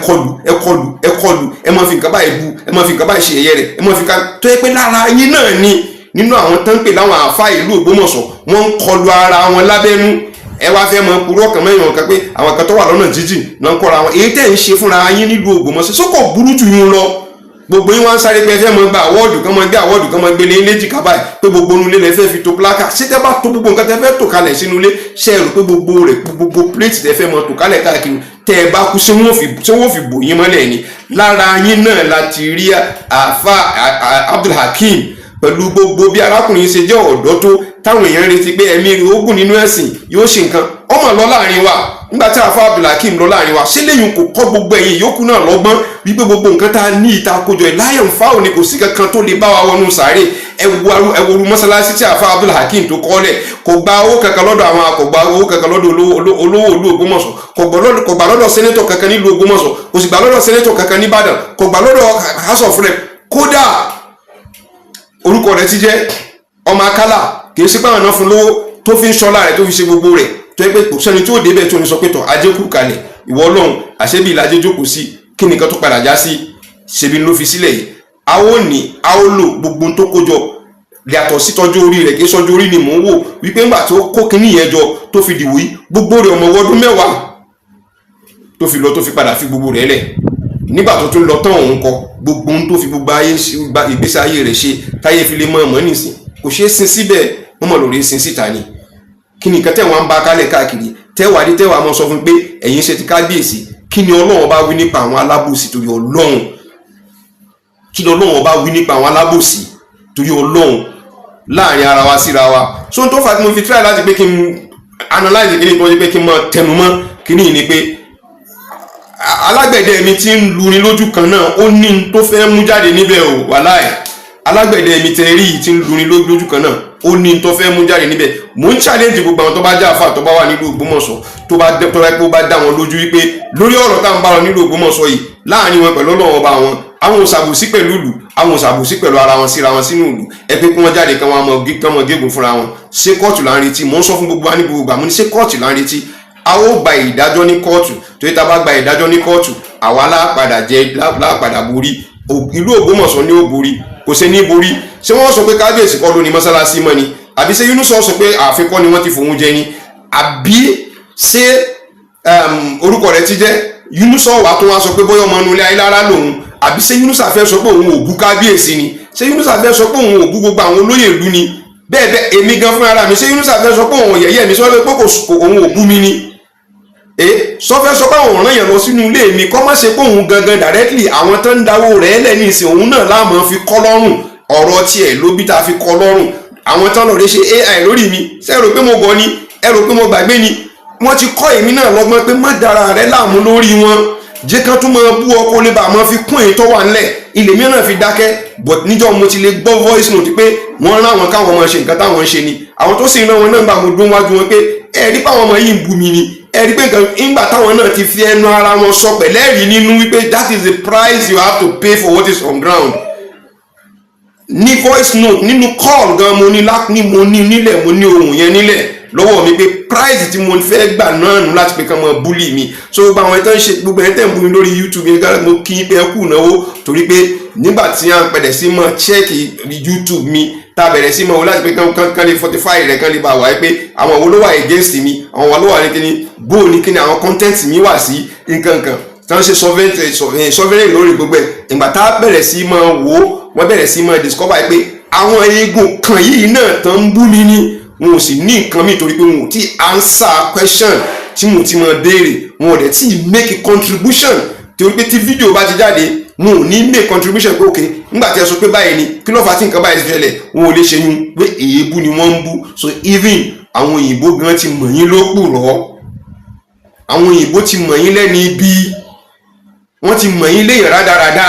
kọlù ẹ máa fi nǹkan báyìí bú ẹ máa fi nǹkan báyìí ṣe ẹ̀yẹ rẹ̀ ẹ máa fi nǹkan tó yẹ pé lára yín náà ni nínú àwọn tó ń pè láwọn àáfàá ìlú Ògbómọ̀ṣọ́ wọ́n ń kọlu ara wọn lábẹ́nú ẹ wá fẹ́ mọ purọ́ kan mẹ́rin kan pé àwọn kan tó wà lọ́nà jíjìn náà ń kọ́ra wọn èyí tẹ́ ń ṣe fúnra yín nílùú Ògbómọ̀ṣọ́ sókò burú jù yín lọ gbogbo yín wá ń sáré pé ẹ fẹ́ mọ gba àwọ́ọ̀dù kan mọ gbé àwọ́ọ̀dù kan mọ gbélé ilé jìkà báyìí pé gbogbo inú ilé lẹ fẹ́ fi to plákà ṣé tẹ́ bá to gbogbo nǹkan tẹ́ fẹ́ tò kalẹ̀ sínú ilé ṣe é rò pé gbogbo rẹ̀ gbogbo pléètì tẹ́ fẹ́ mọ tò kalẹ̀ káàkiri tẹ́ ẹ bá kú ṣé wọ́n fi bò yín mọ́lẹ̀ ni lára yín náà láti rí àáfà Abdulhakeem pẹ̀lú gbogbo bí arákùnrin ṣe jẹ́ ọ̀dọ́ tó táwọn èèyàn retí pé ẹ̀mí rẹ̀ ogun nínú ẹ̀sìn yóò ṣe nǹkan ọmọ lọ láàrin wa nígbà tí àáfà Abdulhakeem lọ láàrin wa ṣé lẹ́yìn kò kọ́ gbogbo ẹ̀yìn yòókù náà lọ́gbọ́n wípé gbogbo nǹkan tá a ní ìta kójọ ìláyọ̀ ń fáwọn ni kò sí kankan tó lè bá wa wọnú sàárè ẹwùrú mọ́sálásí tí àáfà Abdulhakeem tó kọ́lẹ̀ kò gba owó kankan lọ́dọ̀ àwọn kò gba owó kankan lọ́dọ̀ olówó ìlú Ògbómọ̀ṣọ́ kò gbà lọ́dọ̀ sẹ́nẹ́tọ̀ kankan nílùú Ògbómọ̀ṣọ́ kò sì gbà lọ́dọ̀ sẹ́nẹ́tọ̀ kankan nìbàdàn kò gbà lọ́dọ̀ House of Rep kódà orúkọ rẹ̀ ti jẹ́ ọmọ akálà kì í sí pàwọn náà fún lówó tó fi ń ṣọlá rẹ̀ tó fi ṣe gbogbo rẹ̀ tó yẹ pé kò sẹ́ni tó débẹ̀ tó ní sọ pé tọ̀ ajé kú kalẹ̀ ìwọ Ọlọ́run àṣẹbí ìlàjẹ jókòó sí kí nìkan tó padà já sí ṣebí ló fi sílẹ̀ yìí a ó ní a ó lò gbogbo tó kójọ yàtọ̀ sí tọ́jú orí rẹ̀ kì í sọ́jú orí ni mò ń wò wípé ńgbà tó kó kíní yẹn jọ tó fi dìwò yìí gbogbo rẹ̀ ọmọ ọdún 10 tó fi lọ tó fi padà fi gbogbo rẹ̀ lẹ̀ nígbà tó tún lọ tán òun kọ gbogbo ohun tó fi gbogbo ìgbésí ayé rẹ̀ ṣe táyé fi lè mọ ọmọ nìsín kò ṣeé sin síbẹ̀ wọ́n mọ̀ lórí sin síta ni kí ni nǹkan tẹ̀wọ̀n ń bá kálẹ̀ káàkiri tẹ́wàá mọ́ sọ fún pé ẹ̀yin ṣe ti kábíyèsí kí ni Ọlọ́run bá wí nípa àwọn alábòsí torí Ọlọ́run kí ni Ọlọ́run bá wí nípa àwọn alábòsí torí Ọlọ́run láàrin ara wa síra wa so n tó fà tí mo fi try láti pé kí n analyze kí ni tó ṣe pé kí n mọ tẹnu mọ́ kí ni ni pé alágbẹ̀dẹ mi ti ń luni lójú kan náà ó ní tó fẹ́ mú jáde níbẹ̀ o wàláì alágbẹ̀dẹ mi tẹ rí yìí ti ń luni lójú kan náà ó ní tó fẹ́ mú jáde níbẹ̀ mò ń challenge gbogbo àwọn tó bá já àfà tó bá wà nílùú Ògbómọ̀ṣọ́ tó bá dá wọn lójú wípé lórí ọ̀rọ̀ tá à ń bá wọn nílùú Ògbómọ̀ṣọ́ yìí láàrin wọn pẹ̀lú Ọlọ́run ọba wọn àwọn òṣàbòsí pẹ̀lú ìlú àwọn òṣàbòsí pẹ̀lú ara wọn síra wọn sínú ìlú ẹ pé kí wọ́n jáde kí wọ́n mọ gégùn fúnra wọn ṣé kóòtù là ń retí mò ń sọ fún gbogbo wa ní gbogbo àmú ní ṣé kóòtù là ń retí a ó gba ìdájọ́ ní kóòtù tó yẹ tá a bá gba ìdájọ́ ní kóòtù àwa lápadà borí ìlú Ògbómọ̀ṣọ́ ni ó borí kò ṣe ní borí ṣé wọ́n sọ pé kábíyèsí kọ́ ló ní mọ́sálásí mọ́ ni àbí ṣé Yunus sọ pé àfikọ́ ni wọ́n ti fòun jẹ ni àbí ṣé orúkọ rẹ̀ ti jẹ́ Yunus wà tó wá sọ pé bóyá ọmọ inú ilé ayélujára lòun àbí ṣé Yunus fẹ́ sọ pé òun ò bú kábíyèsí ni ṣé Yunus fẹ́ sọ pé òun ò bú gbogbo àwọn olóyè ìlú ni bẹ́ẹ̀ èmi gan fún ara mi ṣé Yunus fẹ́ sọ pé òun ò yẹ̀yẹ́ mi sọ pé òun ò bú mi ni sọfẹ́ sọ pé àwọn ọ̀ràn yẹn lọ sínú ilé mi kọ́ má ṣe pé òun gangan directly àwọn tó ń dáwó rẹ̀ lẹ́ni ìsìn òun náà láàmú fi kọ́ lọ́rùn ọ̀rọ̀ tiẹ̀ ló bí tá a fi kọ́ lọ́rùn àwọn tó ń lọ rẹ ṣe AI lórí mi ṣé ẹ rò pé mo gọ̀ ni ẹ rò pé mo gbàgbé ni wọ́n ti kọ́ èmi náà lọ́gbọ́n pé má dára rẹ láàmú lórí wọn jẹ́ kán tún máa bú ọkọ lè bá máa fi kún èyí tó wà ńlẹ̀ ilé mi náà fi dákẹ́ but níjọ́ mo ti lè gbọ́ voice note pé wọ́n rán àwọn káwọn máa ṣe nǹkan táwọn ń ṣe ni àwọn tó sì rán wọn náà bá mo dún wájú wọn pé ẹ̀rí pàwọn ọmọ yìí ń bú mi ni ẹ̀rí pé nǹkan ìgbà táwọn náà ti fi ẹnu ara wọn sọ pẹ̀lẹ́rìí nínú wípé that is the price you have to pay for what is on ground ní voice note nínú call gan mo ní nílẹ̀ mo ní ohun yẹn nílẹ̀ lọ́wọ́ mi pé price tí mo fẹ́ gbà náà nù láti pé kán mọ búlì mi so gbogbo àwọn ẹ̀tọ́ ń ṣe gbogbo ẹ̀tẹ́ ń bú mi lórí YouTube yẹn gbára mo kí pé kú náwó torí pé nígbà tí a bẹ̀rẹ̀ sí mọ check YouTube mi tá a bẹ̀rẹ̀ sí mọ láti pé kán lè 45 rẹ̀ kán lè bá wà pé àwọn wo ló wà against mi àwọn wo ló wà ní kíni bó ní kíni àwọn content mi wà sí nǹkankan tí wọ́n ṣe sovereign lórí gbogbo ẹ̀ ìgbà tá a bẹ̀rẹ̀ sí mọ wò wọ́n bẹ̀rẹ̀ sí mọ discover pé àwọn eégún kan yìí náà tán ń bú mi ní wọn ò sì ní nǹkan mi torí pé wọn ò tí answer question tí mo ti mọ béèrè wọn ò dẹ̀ tí make a contribution torí pé tí fídíò bá ti jáde wọn ò ní make contribution pé ok nígbà tí ẹ sọ pé báyìí ni kí ló fà tí nǹkan báyìí ti ṣẹlẹ̀ wọn ò lè ṣe yún pé èébú ni wọ́n ń bú so even àwọn òyìnbó gan ti mọ̀ yín ló pùrọ́ àwọn òyìnbó ti mọ̀ yín lẹ́ni ibi, wọ́n ti mọ̀ yín léèyàn rádaràda,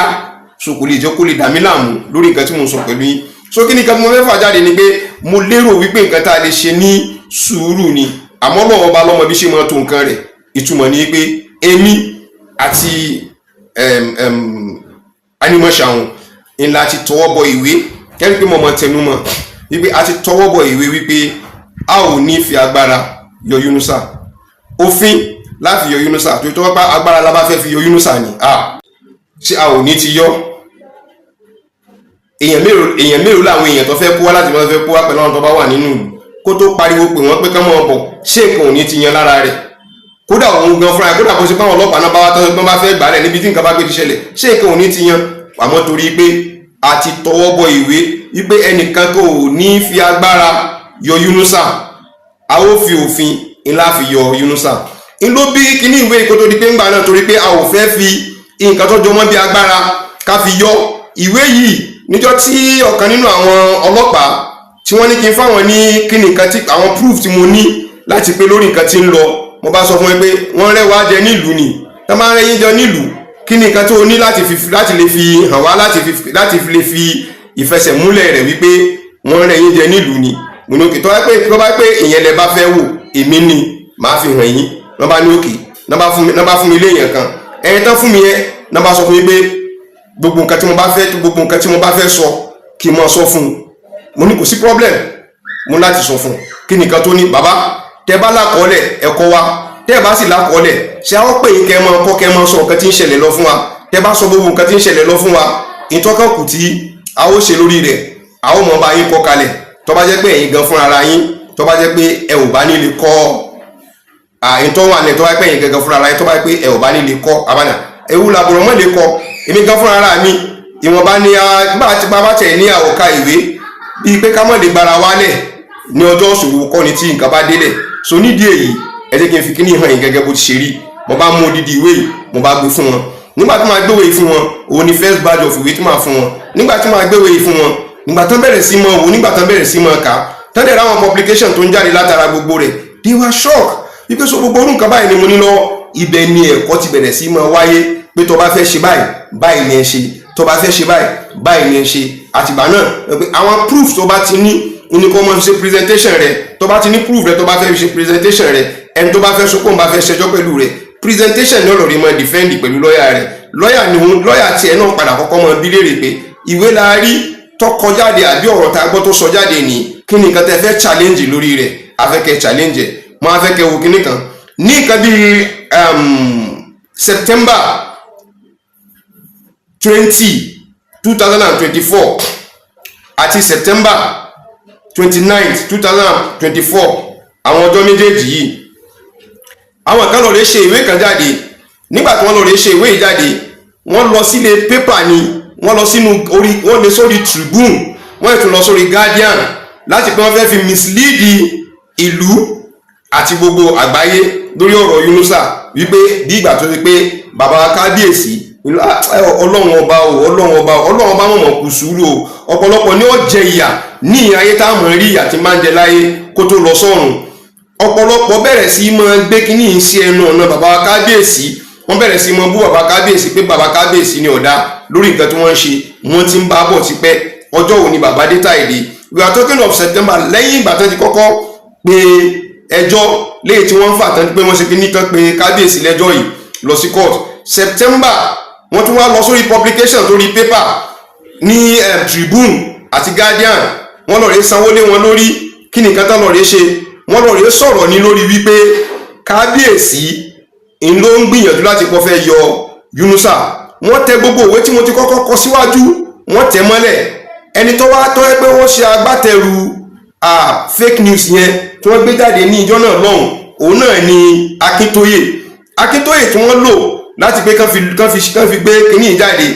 so kò lè jẹ́ kó lè dà mí láàmú lórí nǹkan tí mo sọ pẹ̀lú yín. So kí ni nǹkan tí mo fẹ́ fà jáde ni pé mo lérò wípé nǹkan tá a lè ṣe ní sùúrù ni, àmọ́ lọ́wọ́ ọba lọ́mọ bí ṣe máa tó nǹkan rẹ̀. Ìtumọ̀ ni pé èmi àti Animashaun ńlá ti tọwọ́ bọ ìwé, kẹ́rin pé mo mọ̀ tẹnu mọ́ wípé a ti tọwọ́ bọ ìwé wípé a ò ní fi agbára yọ Yunusa, òfin láti yọ Yunusa, tó tọ́wọ́ pa agbára la bá fẹ́ fi yọ Yunusa ni ṣé a ò ní ti yọ. èèyàn mélòó làwọn èèyàn tó fẹ́ kó wá láti wọ́n fẹ́ kó wá pẹ̀lú àwọn tó bá wà nínú ìlú, kó tó pariwo pé wọ́n pé kán mọ́ bọ̀, ṣé nǹkan ò ní ti yan lára rẹ̀? Kódà òun gan fúnra, kódà kó ṣe páwọn ọlọ́pàá náà bá wá tọ́jú pé wọ́n bá fẹ́ gbàlẹ̀ níbi tí nǹkan bá gbé ti ṣẹlẹ̀, ṣé nǹkan ò ní ti yan? Àmọ́ torí pé a ti tọwọ́ bọ ìwé wípé ẹnìkan kò ní fi agbára yọ Yunusa, a ó fi òfin ńlá fi yọ Yunusa. ń ló bí kíní ìwé kó tó di pé ńgbà náà, torí pé a ò fẹ́ fi nǹkan tó jọ mọ́ bí agbára ká fi yọ ìwé yìí. Níjọ́ tí ọ̀kan nínú àwọn ọlọ́pàá tí wọ́n ní kí n fáwọn ní kíni nǹkan tí àwọn proof tí mo ní láti pé lórí nǹkan tí ń lọ, mo bá sọ fún ẹ pé wọ́n rẹ́ wá jẹ nílùú ni, tá máa ń rẹ́ yín jẹ nílùú, kíni nǹkan tó ní láti lè fi hàn wá, láti lè fi ìfẹsẹ̀múlẹ̀ rẹ̀ wípé wọ́n rẹ́ yín jẹ nílùú ni. mo ní òkè tó bá pé ìyẹn lẹ bá fẹ́ wò, èmi ni màá fi hàn yín. wọ́n bá ní òkè, náà bá fún mi léèyàn kan, ẹ̀yìn tán fún mi yẹn náà bá sọ fún mi pé gbogbo nǹkan tí mo bá fẹ́ sọ kí n máa sọ fún un. mo ní kò sí problem, mo láti sọ fún un. kí nìkan tó ní, bàbá tẹ bá lákọọ́lẹ̀ ẹ̀kọ́ wa, tẹ bá sì lákọọ́lẹ̀ ṣé àwọn pè é kẹ́ mọ́ kọ́ kẹ́ mọ́ sọ nǹkan tí ń ṣẹlẹ̀ lọ fún wa. tẹ bá sọ gbogbo nǹkan tí ń ṣẹlẹ̀ lọ fún wa, ìtọ́kàn kù tí a ó ṣe lórí rẹ̀, a ó mọ̀ bá yín kọ́ kalẹ̀. tó bá jẹ́ pé ẹ̀yin gan fúnra ara yín, tó bá jẹ́ pé ẹ ò bá nílé kọ́ ìtọ́ wà lẹ̀, tó bá jẹ́ pé ẹ̀yin gangan fúnra ara yín, tó bá jẹ́ pé ẹ ò bá nílé kọ́ abánà ewu làbùrọ̀ mọ́ lè kọ́. èmi gan fúnra ara mi ìwọ̀nba ni bá tẹ̀ ní àwòká ìwé bíi pé ká mọ̀ lè gbára wálẹ̀ ní ọjọ́ òṣòro kọ́ ni tí nǹkan bá délẹ̀. so nídìí èyí ẹ jẹ́ kí n fi kíní hàn yín gẹ́gẹ́ bó ti ṣe rí. mo bá mú odidi ìwé yìí, mo bá gbé fún wọn. nígbà tí màá gbéwèé fún wọn, òun ni first batch of ìwé tí màá fún wọn. nígbà tí màá gbéwèé fún wọn, nígbà tán bẹ̀rẹ̀ sí mọ́ wò, nígbà tán bẹ̀rẹ̀ sí mọ́ ká, tán dẹ̀ ráwọn publication tó ń jáde látara gbogbo rẹ̀, they were shocked wípé so gbogbo orú nǹkan báyìí ni mo ní lọ. ibẹ̀ ni ẹ̀kọ́ ti bẹ̀rẹ̀ sí mọ́ wáyé pé tó bá fẹ́ ṣe báyìí ni ẹ ṣe, tó bá fẹ́ ṣe báyìí ni ẹ ṣe. àtìgbà náà pé àwọn proof tó bá ti ní kó mọ́ fi ṣe presentation rẹ̀, tó bá ti ní proof rẹ̀ tó bá fẹ́ fi ṣe presentation rẹ̀, ẹni tó bá fẹ́ sọpọ̀ bá fẹ́ ṣẹjọ́ pẹ̀lú rẹ̀, presentation náà lọ́ọ́ rí mọ́ defend pẹ̀lú lọ́ọ̀yà rẹ̀. lọ́ọ̀yà tiẹ̀ náà padà kọ́kọ́ mọ́ bí léèrè pé ìwé la rí tó kọ jáde àbí ọ̀rọ̀ tá a gbọ́ tó sọ jáde ní kí ni nǹkan tẹ́ fẹ́ challenge lórí rẹ̀, afẹ́kẹ́ challenge ẹ̀. mo afẹ́kẹ́ wo kíní kan ní nǹkan bíi September 2024 àti September 29 2024 àwọn ọjọ́ méjèèjì yìí àwọn kan lọ rè ṣe ìwé kan jáde. nígbà tí wọ́n lọ rè ṣe ìwé yìí jáde, wọ́n lọ sílé pépà ni, wọ́n lọ sórí Tribune, wọ́n tún lọ sórí Guardian láti pé wọ́n fẹ́ fi mislead ìlú àti gbogbo àgbáyé lórí ọ̀rọ̀ Yunusa wípé bí ìgbà tó ti pé bàbá kábíyèsí ọlọ́run ọba mọ̀mọ́ kù sùúrù o, ọ̀pọ̀lọpọ̀ ni ó jẹ ìyà ní ayé táwọn rí ìyà tí máa ń jẹ láyé kó tó lọ sọ́run. ọ̀pọ̀lọpọ̀ bẹ̀rẹ̀ sí máa gbé kíní sí ẹnu ọ̀nà bàbá kábíyèsí, wọ́n bẹ̀rẹ̀ sí máa bú bàbá kábíyèsí pé bàbá kábíyèsí ni ọ̀dà lórí nǹkan tí wọ́n ń ṣe. wọ́n ti ń bá bọ̀ tipẹ́, ọjọ́ òní bàbá dé táìdé. we are talking of September, lẹ́yìn ìgbà tó ti kọ́kọ́ pé ẹjọ́ léyìí tí wọ́n ń fà tán pé wọ́n ṣe kíní kan pé kábíyèsí lẹ́jọ́ yìí lọ sí court. September wọ́n tún wá lọ sórí publication lórí paper ní Tribune àti Guardian, wọ́n lọ rè sanwó lé wọn lórí. kí nìkan tán lọ rè ṣe, wọ́n lọ rè sọ̀rọ̀ ní lórí wípé kábíyèsí ń ló ń gbìyànjú láti kọ́ fẹ́ yọ Yunusa. wọ́n tẹ gbogbo òwe tí mo ti kọ́kọ́ kọ síwájú, wọ́n tẹ mọ́lẹ̀. ẹni tó wá tọ́ ẹ pé wọ́n ṣe agbátẹrù fake news yẹn tí wọ́n gbé jáde ní ìjọ náà lọ́hùn, òun náà ni Akíntóyè tí wọ́n lò láti pé kán fi gbé kíní jáde.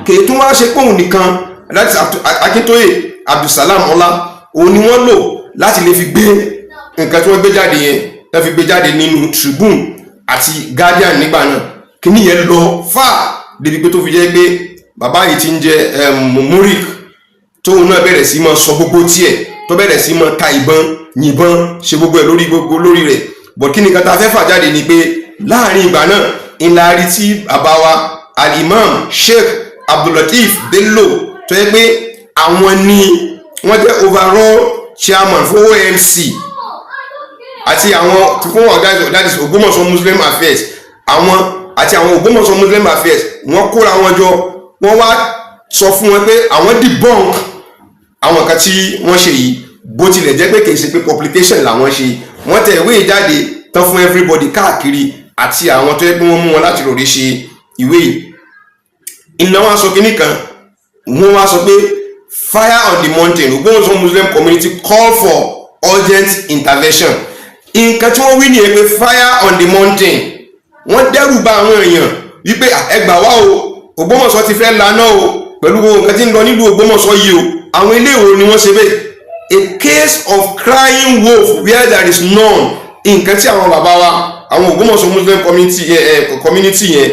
kèé tún wá ṣe pòun nìkan, láti Akíntóyè Abdulsalam Ọlá, òun ni wọ́n lò láti lè fi gbé nǹkan tí wọ́n gbé jáde yẹn, tán fi gbé jáde nínú Tribune àti Guardian. nígbà náà kíní yẹn lọ fà débi pé tó fi jẹ́ pé bàbá yìí ti ń jẹ́ Murik, tóun náà bẹ̀rẹ̀ sí máa sọ gbogbo tiẹ̀, tó bẹ̀rẹ̀ sí máa ta ìbọn yìnbọn ṣe gbogbo ẹ̀ lórí rẹ̀. bọ̀ kí nìkan tá a fẹ́ fà jáde ni pé láàrin ìgbà náà ìlàrí tí bàbá wa Al-Imam Sheikh Abdul-Lateef Bello tó yẹ pé àwọn ni wọ́n jẹ́ overall chairman fún OMC àti àwọn fún ọ̀gá that is Ògbómọ̀ṣọ́ Muslim Affairs àwọn àti àwọn Ògbómọ̀ṣọ́ Muslim Affairs wọ́n kóra wọn jọ wọ́n wá sọ fún wọn pé àwọn debunk àwọn kan tí wọ́n ṣe yìí bó tilẹ̀ jẹ́ pé kìí ṣe pé publication làwọn ṣe wọ́n tẹ̀ ìwé jáde tán fún everybody káàkiri àti àwọn tó yẹ pé wọ́n mú wọn láti lórí ṣe ìwé yìí. iná wọn sọ kínní kan wọ́n wá sọ pé fire on the mountain Ògbómọ̀ṣọ́ Muslim community call for urgent intervention. nǹkan tí wọ́n wí nìyẹn pé fire on the mountain wọ́n dẹ́rù bà àwọn èèyàn wípé ẹ gbà wá o Ògbómọ̀ṣọ́ ti fẹ́ laná o pẹ̀lú nǹkan tí ń lọ nílùú Ògbómọ̀ṣọ́ yìí o àwọn ilé ìwò ni wọ́n ṣe bẹ́ẹ̀ a case of crying wolf where there is none. nǹkan tí àwọn bàbá wa àwọn Ògbómọ̀ṣọ́ Muslim community yẹn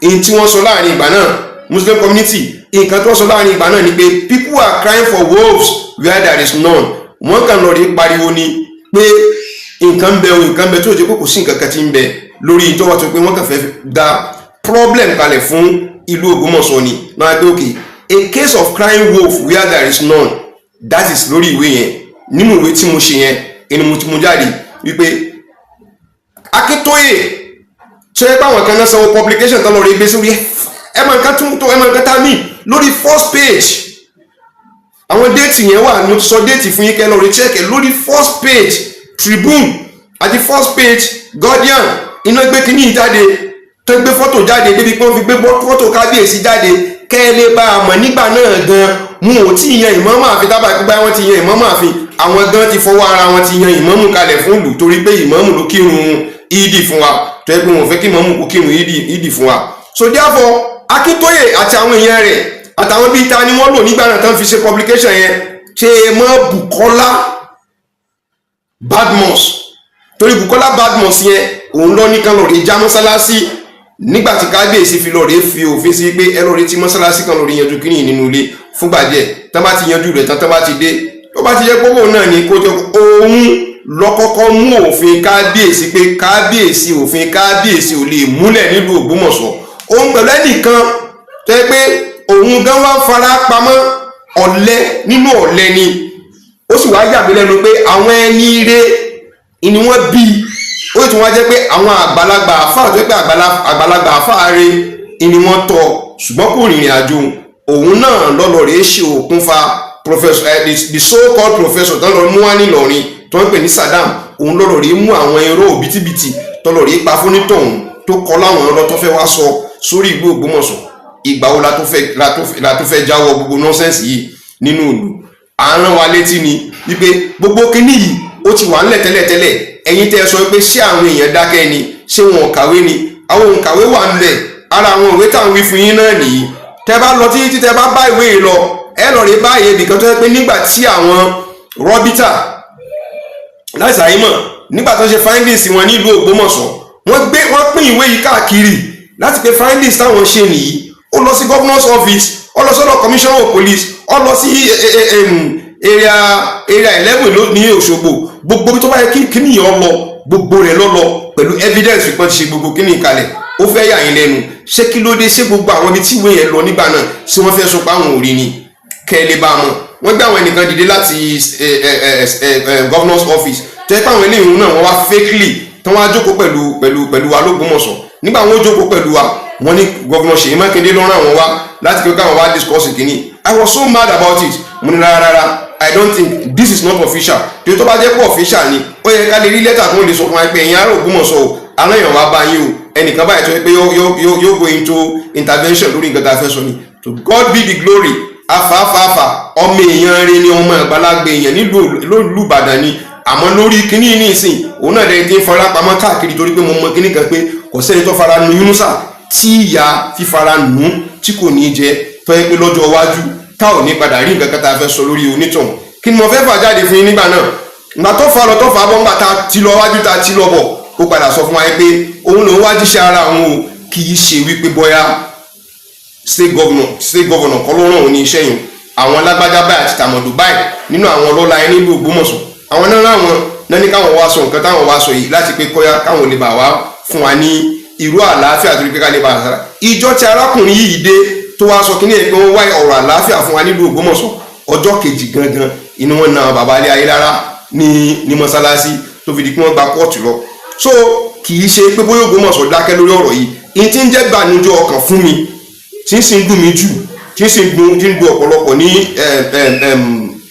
in tí wọ́n sọ láàrin ìgbà náà Muslim community nǹkan tí wọ́n sọ láàrin ìgbà náà ni pé people are crying for wolves where there is none. wọ́n kàn lọ rí pariwo ni pé nǹkan ń bẹ o nǹkan ń bẹ tó jẹ́ pé kò sí nǹkan kan tí ń bẹ lórí ìjọba tó pé wọ́n kàn fẹ́ da problem kalẹ̀ fún ìlú Ògbómọ̀ṣọ́ ni náà pé okay a case of crying wolf where there is none. that is lórí ìwé yẹn nínú ìwé tí mo ṣe yẹn ẹni mo ti mú jáde wípé Akíntóyè ṣe é báwọn kan náà sanwó publication tán lọ rí gbé sórí ẹmọ nǹkan tá mí lórí first page àwọn déètì yẹn wà mo ti sọ déètì fún yín kẹ́ lọ rí check lórí first page Tribune àti first page Guardian iná gbé kínní jáde tó gbé fọ́tò jáde débi pé wọ́n fi gbé fọ́tò kábíyèsí jáde kẹ́ ẹ lè bá a mọ̀ nígbà náà gan wọn ò tí ì yan ìmáàmù àfi tábà gbígbá wọn ti yan ìmáàmù àfi àwọn gan ti fọwọ́ ara wọn ti yan ìmáàmù kalẹ̀ fún ìlú torí pé ìmáàmù ló kírun ìdí fún wa tó yẹ pé wọn ò fẹ́ kí ìmáàmù kó kírun ìdí fún wa. so therefore Akíntóyè àti àwọn èèyàn rẹ̀ àtàwọn bíi ta ni wọ́n lò nígbà náà tán fi ṣe publication yẹn ṣe mọ́ Bukola Badmus torí Bukola Badmus yẹn òun lọ nìkan lọ rí já mọ́sálásí nígbà tí kábíyèsí fi lọ́ọ̀rẹ́ fi òfin sí pé ẹ lọ́ọ̀rẹ́ tí mọ́sálásí kan lórí yanjú kínní nínú ilé fúngbà díẹ̀ tán bá ti yanjú rẹ̀ tán bá ti dé tó bá ti yẹ pọ́pọ́ náà ni kó jẹ́ òun lọ́kọ́kọ́ mú òfin kábíyèsí pé kábíyèsí òfin kábíyèsí ò lè múlẹ̀ nílùú Ògbómọ̀ṣọ́ òun pẹ̀lú ẹnìkan tó yẹ pé òun gan wá fara pamọ́ ọ̀lẹ nínú ọ̀lẹ ni ó sì wá yà mí lẹ́nu pé àwọn ẹni ire ni wọ́n bí ó sì tún wá jẹ́ pé àwọn àgbàlagbà àfáà tó yẹ pé àgbàlagbà àfáà rẹ̀ ni wọ́n tọ́ ṣùgbọ́n kò rìnrìn àjò òun náà lọ́lọ́ rẹ̀ ṣe òkúnfà professor the so called professor tó lọ mú wá nílọrin tó ń pè ní Saddam òun lọ́lọ́ rẹ̀ mú àwọn irọ́ òbítíbitì tó lọ rẹ̀ pa fúnitọ̀hún tó kọ́ láwọn ọlọ́ tó fẹ́ wá sọ sórí ìlú Ògbómọ̀ṣọ́ ìgbà wo la tó fẹ́ jáwọ́ gbogbo nọ́sẹ̀nsì yìí nínú ìlú àárán wa létí ni wípé gbogbo kinní yìí ó ti wà ńlẹ̀ tẹ́lẹ̀tẹ́lẹ̀ ẹ̀yin tẹ́ sọ pé ṣé àwọn èèyàn dákẹ́ ni ṣé wọn ò kàwé ni àwọn òǹkàwé wà ńlẹ̀ ara àwọn ìwé táwọn wí fún yín náà nìyí tẹ́ bá lọ títí tẹ́ bá bá ìwé yìí lọ ẹ lọ rí báyìí ibìkan tó yẹ pé nígbà tí àwọn rọ́bítà láìsí àyímọ̀ nígbà tó ṣe findings wọn nílùú Ògbómọ̀ṣọ́ wọ́n pín ìwé yìí káàkiri láti pé findings táwọn ṣe nìyí ó lọ sí governor's office ó lọ sọ́dọ̀ commissioner of police ó lọ sí area 11 ní Òṣogbo gbogbo tó bá yẹ kí nìyẹn lọ gbogbo rẹ̀ lọ pẹ̀lú evidence pé ti ṣe gbogbo kí ni kalẹ̀ ó fẹ́ yà yín lẹ́nu ṣé kí ló dé ṣé gbogbo àwọn ibi tí ìwé yẹn lọ nígbà náà ṣé wọ́n fẹ́ sọ pé àwọn ò rí ni kẹ́lẹ́ bá mọ̀ wọ́n gbé àwọn ẹnìkan dìde láti governor's office tó yẹ pé àwọn eléyìí náà wọ́n wá fakely tí wọ́n á jókòó pẹ̀lú wa l'Ógbómọ̀ṣọ́ nígbà wọ́n jókòó pẹ̀lú wa wọ́n ní governor Ṣèyí Mákindé ló rán àwọn wá láti pé káwọn wá discuss kìíní I was so mad about it mo ní rárá I don't think this is not official tó bá jẹ́ pé official ni ó yẹ ká lè rí lẹ́tà tó lè sọ fún wa pé ẹ̀yin ará Ògbómọ̀ṣọ́ o aláyàn wá bá yín o ẹnìkan báyìí tó yẹ pé yóò go into intervention lórí nǹkan tá a fẹ́ sọ ni to God be the glory afáfáfá ọmọ èèyàn rẹ ni ọmọ àgbàlagbà èèyàn nílùú Ìbàdàn ni àmọ́ lórí kíní ní ìsìn òun náà dẹ̀ ti ń fara pamọ́ káàkiri torí pé mo mọ kíní kan pé kò sẹ́ni tó fara nu Yunusa tí ìyá fífara nù tí kò ní jẹ tó yẹ pé lọ́jọ́ iwájú tá ò ní padà rí nǹkan kan tá a fẹ́ sọ lórí onítọ̀hún kí ni mo fẹ́ fà jáde fún yín nígbà náà ìgbà tó fa lọ tó fa bọ́ ńgbà tá a ti lọ wájú tá a ti lọ bọ̀ ó padà sọ fún wa pé òun lòún wájú ṣe ara òun o kì í ṣe wípé bóyá state governor kọ́ ló ràn òun ní iṣẹ́ yìí àwọn lágbájá báyìí àti tàmọ̀dù báyìí nínú àwọn ọlọ́lá ẹni nílùú Ògbómọ̀ṣọ́ àwọn náà láwọn náà ní káwọn wá sọ nǹkan táwọn wá sọ yìí láti pé kọ́yá káwọn lè bà wá fún wa ní irú àlàáfíà torí pé ká lè bá a sára. Ìjọ tí arákùnrin yìí dé tó wá sọ kí ní ẹgbẹ́ wọn wáyé ọ̀rọ̀ àlàáfíà fún wa nílùú Ògbómọ̀ṣọ́, ọjọ́ kejì gangan inú wọn na bàbá ilé ayé lára ní mọ́sálásí tó fi di pé wọ́n gba kóòtù lọ. So kì í ṣe pé bóyá Ògbómọ̀ṣọ́ dákẹ́ lórí ọ̀rọ̀ yìí, ní tí ń jẹ́ gbànújẹ́ ọkàn fún mi tí ń sì ń dùn mí jù tí ń sì ń dùn ọ̀pọ̀lọpọ̀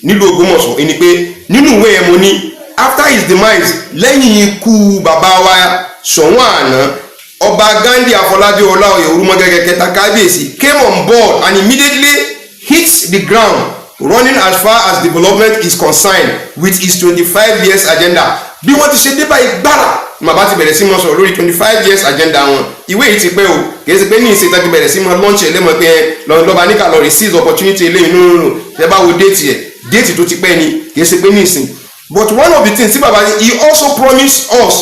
nílùú Ògbómọ̀ṣọ́ ẹni pé nínú ìwé yẹn mo ní after his demise, lẹ́yìn ikú bàbá wa Ṣọ̀ún àná, Ọba Ghandi Afọlábí Ọláoyè Orúmọgẹ́gẹ́ kẹta kábíyèsí came on board and immediately hit the ground running as far as development is concerned with his 25 years agenda. Bí wọ́n ti ṣe dé báyìí gbára màbá ti bẹ̀rẹ̀ sí mọ́ sọ̀rọ̀ lórí 25 years agenda wọn. Ìwé yìí ti pẹ́ o, kìí ṣe pé ní ìṣètò ti bẹ̀rẹ̀ sí mọ́ launch ẹ̀ lẹ́mọ̀ pé lọ́ba ní kàlọ́rì seize opportunity eléyìí nínú ṣe bá wo déètì ẹ̀, déètì tó ti pẹ́ ni kìí ṣe pé ní ìsìn. But one of the things tí bàbá he also promised us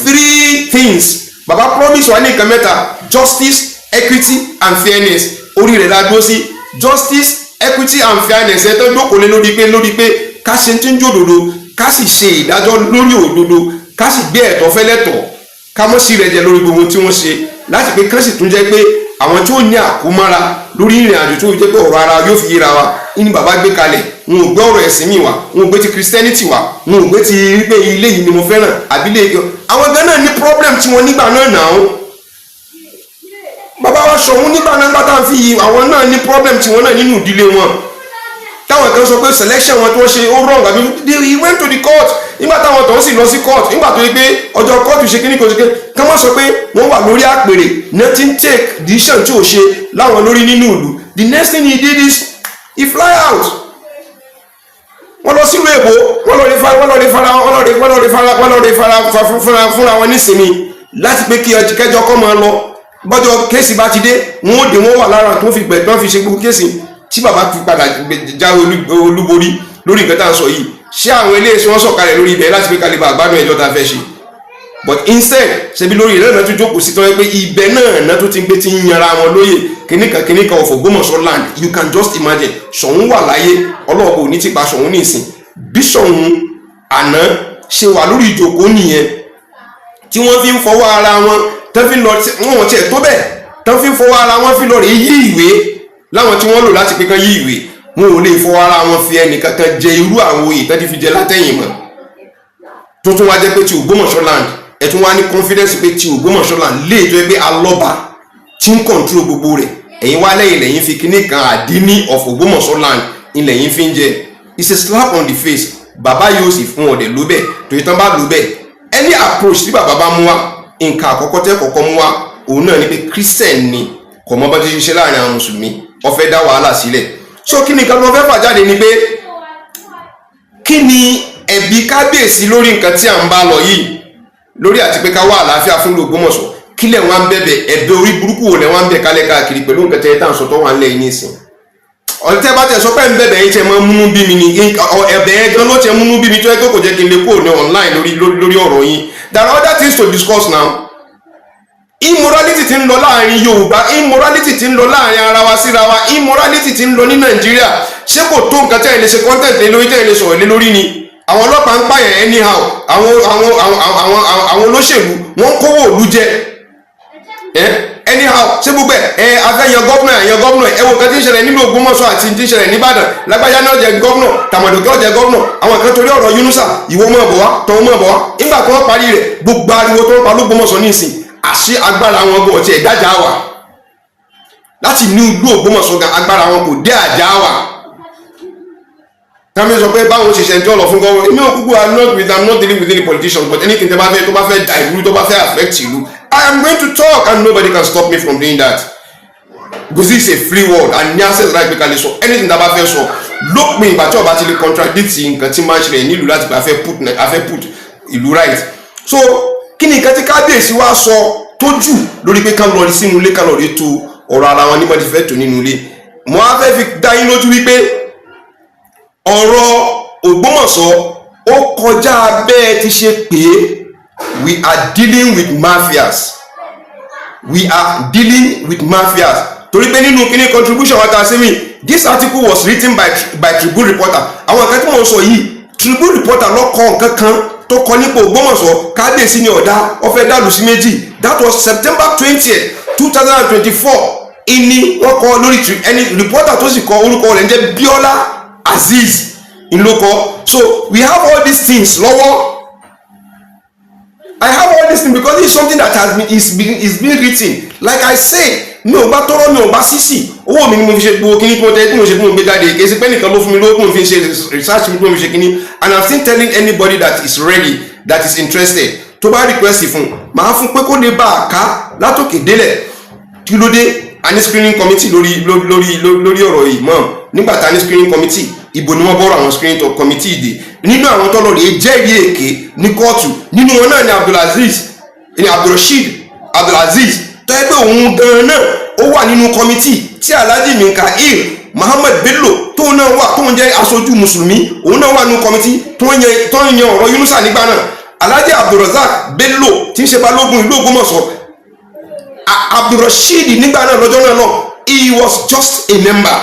3 things. Bàbá promise wa ní nǹkan mẹ́ta: justice, equity and fairness. Orí rẹ̀ la dúró sí justice, equity and fairness. Ẹ tó dókòó lórí pé ká ṣe tí ń jòdòdó, ká sì ṣe ìdájọ́ lórí òdodo, ká sì gbé ẹ̀tọ́ fẹ́lẹ́tọ̀, ká mọ́ sí rẹ̀ jẹ lórí gbogbo tí wọ́n ṣe, láti pé kán sì tún jẹ́ pé àwọn tí ó ní àkómára lórí ìrìn àjò tó jẹ́ pé ọ̀rọ̀ ara yóò fi yíra wa ní bàbá gbé kalẹ̀. Wọn ò gbé ọ̀rọ̀ ẹ̀sìn mi wá, wọn ò gbé ti Christianity wá, wọn ò gbé ti wípé ilé yìí ni mo fẹ́ràn àbí ilé yìí. Àwọn gan náà ní problem tí wọ́n nígbà náà nà ó. Bàbá wa Ṣọ̀ún nígbà náà gbátà fi yìí, àwọn náà ní problem tí wọ́n náà nínú ìdílé wọn. Táwọn kan sọ pé selection wọn tó ṣe ó wrong àbí he went to the court. Nígbà táwọn tó ń sì lọ sí court, nígbà tó yẹ pé ọjọ́ court ṣe kíní kò ṣe ká wọ́n sọ pé wọ́n wà lórí àpèrè nothing take decision tí ò ṣe láwọn lórí nínú ìlú. The next thing he did is he fly out. Wọ́n lọ sílùú Èkó, wọ́n lọ rí fara fúnra wọn nísìnyí láti pé kí kẹjọ kọ́ máa lọ. Bọ́jọ́ kéèsì bá ti dé, wọ́n wà lára tó fi gbẹ̀tọ́ fi ṣe gbogbo kéèsì tí bàbá fi padà jáwé olúborí lórí nǹkan tá à ń sọ yìí. Ṣé àwọn eléyìí wọ́n sọ̀kalẹ̀ lórí ibẹ̀ láti pé kálíbà àgbádùn ẹjọ́ tá a fẹ́ ṣe? But instead ṣebí lórí ìlànà náà tó jókòó sí tọ́wọ́ pé ibẹ̀ náà tó ti ń gbé tí ń yanra wọn lóye kìnìkan of Ògbómọ̀ṣọ́ land. You can just imagine Ṣọ̀ún wà láyé, ọlọ́ọ̀bù ní ti pa Ṣọ̀ún ní ìsìn. Bí Ṣọ̀ún àná ṣe wà lórí ìjókòó nìyẹn tí wọ́n fi ń fọwọ́ ara wọn tán fi lọ wọn tiẹ̀ tó bẹ́ẹ̀ tán fi ń fọwọ́ ara wọn fi lọ rè yí ìwé láwọn tí wọ́n lò láti pé kán yí ìwé. Wọn ò lè fọwọ́ ara wọn fi ẹnìkankan jẹ irú àwọn oyè tán ti fi jẹ látẹ̀yìn mọ́. Tó tún wá jẹ́ pé ti Ògbómọ̀ṣọ́ land ẹ tún wá ní confidence pé ti Ògbómọ̀ṣọ́ land lè tó ẹgbẹ́ alọ́ba tí ń control gbogbo rẹ̀. Ẹ̀yin wá lẹ́yìn fi kíní kan àdínní of Ògbómọ̀ṣọ́ land ilẹ̀ yín fi ń jẹ. It's a slap on the face. Bàbá yóò sì fún ọ̀dẹ̀ ló bẹ̀ torí tán bá lò bẹ̀. Any approach tí bàbá bá mú wá, nǹkan àkọ́kọ́ tẹ́ kọ́kọ́ mú wá òun náà ni pé Christian ni kò mọ bá ti ṣiṣẹ́ láàrin àwọn mùsùlùmí, ó fẹ́ dá wàhálà sílẹ̀. So kí ni nǹkan tó fẹ́ fà jáde ni pé kí ni ẹ̀bi kábíyèsí lórí nǹkan tí à ń bá lọ yìí lórí àti pé ká wá àlàáfíà fún Ògbómọ̀ṣọ́, kí lẹ̀ wọ́n ń bẹ̀bẹ̀ ẹ̀bẹ̀ orí burúkú wò lẹ̀ wọ́n ń bẹ̀ kálẹ̀ káàkiri pẹ̀lú nǹkan tẹ́ tàn sọ́tọ́ wà ńlẹ̀ yìí nísìn. Ọ̀tẹ́ bá tẹ̀ sọ pé ń bẹ̀bẹ̀ yìí tẹ́ mọ́ múnú bí mi ni ẹ̀bẹ̀ yẹn gan ló tẹ́ múnú bí mi tó yẹ kó kò jẹ́ kí n lè kó ní online lórí ọ̀rọ̀ yín. There are other things to discuss now. Immorality tí ń lọ láàrin Yorùbá, immorality tí ń lọ láàrin ara wa síra wa, immorality tí ń lọ ní Nàìjíríà, ṣé kò tó nǹkan tẹ́ ẹ lè ṣe content lé lórí tẹ́ ẹ lè sọ̀rọ̀ lé lórí ni? Àwọn ọlọ́pàá ń pààyàn anyhow, àwọn olóṣèlú wọ́n kówó òlú jẹ anyhow. Ṣé gbogbo afẹ́ yan gọ́vnà ẹ wo nǹkan tí ń ṣẹlẹ̀ nínú Ògbómọ̀ṣọ́ àti tí ń ṣẹlẹ̀ nìbàdàn. Lágbájá náà jẹ gọ́vnà, tàmọ̀dùkẹ́ jẹ gọ́vnà, àwọn kan torí ọ̀rọ̀ Yunusa ìwọ mọ̀ bọ̀ wá tọ́ mọ̀ bọ̀ wá. Nígbà tí wọ́n parí rẹ̀ gbogbo ariwo tó ń pa l'Ógbómọ̀ṣọ́ ní ìsìn àṣì agbára wọn bọ̀ tí ẹ̀dájà wà láti ní ìlú Ògbómọ̀ṣọ́ gan agbára wọn kò dé àjà wà. Tàbí sọ pé báwọn ṣiṣẹ́ tí ó lọ fún gọ́wọ́ èmi ò kúkú I'm not dealing with any politicians, but anything tó bá fẹ́ da ìlú tó bá fẹ́ affect ìlú, I am going to talk and nobody can stop me from doing that. Because this is a free world and ní access right pé ká lè sọ anything tá bá fẹ́ sọ lópin ìgbà tí ọba ti lè contradict nǹkan tí máa ń ṣẹlẹ̀ nílùú láti gbà fẹ́ put ìlú right. So kí ni nǹkan tí kábíyèsí wá sọ tó jù lórí pé ká lọ rí sínú ilé ká lọ rí to ọ̀rọ̀ ara wọn nígbà tí fẹ́ tó nínú ilé? Mo á fẹ́ fi dá yín lójú wípé ọ̀rọ̀ Ògbómọ̀ṣọ́ ó kọjá bẹ́ẹ̀ ti ṣe pé we are dealing with mafias. Torí pé nínú kíní contribution wa ta sí mi, this article was written by Tribune reporter. Àwọn kan tí mo sọ yìí Tribune reporter ló kọ nǹkan kan tó kọ nípa Ògbómọ̀ṣọ́ kábíyèsí ní ọ̀dá ọ̀fẹ́ dàlù sí méjì. That was September 20th 2024. Ìní wọ́n kọ lórí ẹni reporter tó sì kọ orúkọ rẹ̀ ń jẹ́ Biola Azeez ìlókọ. So we have all these things lọ́wọ́. I have all these things because it's something that is being written. Like I said, mi ò bá tọrọ mi ò bá sísì owó mi ni mo fi ṣe gbogbo kíní tí mo tẹ́ tí mo ṣe tí mo gbé jáde kì í ṣe pé nìkan ló fún mi lówó tí mo fi ṣe research mi tí mo fi ṣe kíní. And I'm still telling anybody that is ready, that is interested, tó bá request fún màá fún pé kó lè bá a ká látòkè délẹ̀. Kí ló dé? A ní screening committee lórí ọ̀rọ̀ yìí mọ́. Nígbà tá a ní screening committee, ibo ni wọ́n bọ́rọ̀ àwọn screening committee dé. Nínú àwọn tọ́lọ̀ rèé jẹ́rìí èké ní kóòtù, nínú wọn náà ni Abdulaziz tó yẹ pé òun gan-an náà ó wà nínú committee tí Alhaji Mikael Muhammad Bello tóun náà wà tóun jẹ́ aṣojú mùsùlùmí, òun náà wà nínú committee tó ń yan ọ̀rọ̀ Yunusa nígbà náà. Alhaji Abdulrazak Bello tí ń ṣe balógun ìlú Ògbómọ̀ṣọ́, Abdulrasheed nígbà náà lọ́jọ́ náà he was just a member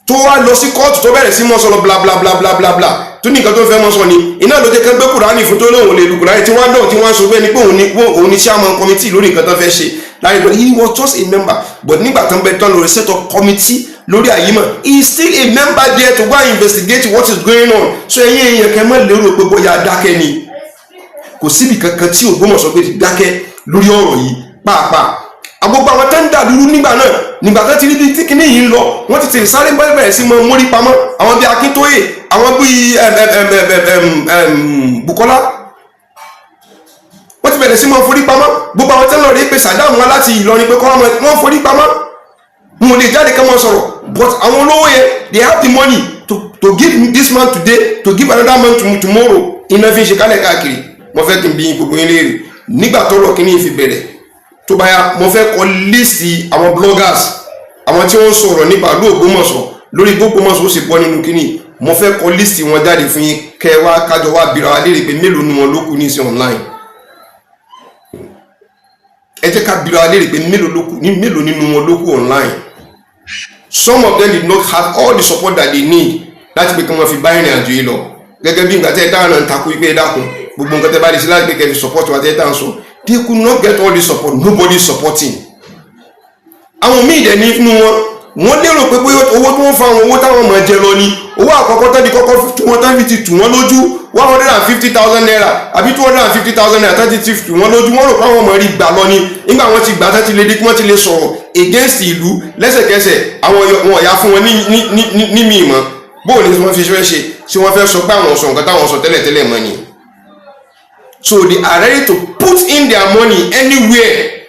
tó wá lọ sí kóòtù tó bẹ̀rẹ̀ sí mọ́ sọ̀rọ̀ bla bla bla bla bla bla tó ní nǹkan tó fẹ́ mọ́ sọ ni iná ló jẹ́ kán gbé Kùránì fún tó lóun lè lu Kùránì tí wọ́n dọ̀ tí wọ́n sọ bẹ́ẹ̀ ni pé òun ní chairman committee lórí nǹkan tó fẹ́ ṣe láì lọ. He was just a member, but nígbà tó ń bẹ tán lórí set up committee lórí Àyímọ̀, he is still a member there to go and investigate what is going on. So ẹ̀yin èèyàn kẹ́ mọ́ lérò pé bóyá dákẹ́ ni, kò síbi kankan tí Ògbómọ̀ṣọ́ pé ti dákẹ́ lórí ọ̀rọ̀ yìí pàápàá. Àgbogbo àwọn tó ń dà lúrú nígbà náà, nígbà tó ti rí bí tí kinní yìí ń lọ, wọ́n ti tèrè sáré bẹ̀rẹ̀ sí mọ́ mórí pamọ́. Àwọn bíi Akíntóyè, àwọn bíi Bukola, wọ́n ti bẹ̀rẹ̀ sí mọ́ forí pamọ́. Gbogbo àwọn tẹ́lọ̀ rí pé Saddam wá láti Ìlọrin pé kọ́ wọ́n forí pamọ́. Mo lè jáde kẹ́ mọ́ sọ̀rọ̀, but àwọn olówó yẹn they have the money to give this man today, to give another man tomorrow. Iná fi ń ṣe kálẹ̀ káàkiri. Mo fẹ́ kí n bí gbogbo yín léèrè nígbà tọ́rọ̀ kinní yìí fi bẹ̀rẹ̀ tó bá yá, mo fẹ́ kọ líìsì àwọn bloggers, àwọn tí wọ́n sọ̀rọ̀ nípa ìlú Ògbómọ̀ṣọ́ lórí Ògbómọ̀ṣọ́ ó sì bọ́ nínú kinní. Mo fẹ́ kọ líìsì wọn jáde fún yín kẹ́ wá kájọ wá bira wa léèrè pé mélòó ni wọn ló kù ní ìsìn online. Ẹ jẹ́ ká bira wa léèrè pé mélòó nínú wọn ló kù online. Some of them did not have all the support that they need láti pé kí wọ́n fi bá ìrìn àjò yìí lọ. Gẹ́gẹ́ bí nǹkan tẹ́ ẹ dáhùn náà ń takú pé ẹ dákun gbogbo nǹkan tẹ́ bá lè ṣe láti pé kẹ́ fi support wa tẹ́ ẹ dáhùn sọ. They could not get all the support. Nobody is supporting. Àwọn míì dẹ̀ nínú wọn lérò pé owó tí wọ́n fa àwọn owó táwọn máa jẹ lọ ni. Owó àkọ́kọ́ tán di kọ́kọ́ tí wọ́n tán fi ti tù wọ́n lójú 150,000 naira àbí 250,000 naira tán ti tù wọ́n lójú. Wọ́n rò pé àwọn ọmọ rí gbà lọ ni. Nígbà wọ́n ti gbà tán ti lè dé kí wọ́n ti lè sọ̀rọ̀ against ìlú lẹ́sẹ̀kẹsẹ̀ àwọn ọ̀yà fún wọn ní mímọ́. Bóò ni wọ́n fi fẹ́ ṣe tí wọ́n fẹ́ sọ pé àwọn sọ nǹkan táwọn sọ tẹ́lẹ̀tẹ́lẹ̀ mọ́ ni. So they are ready to put in their money anywhere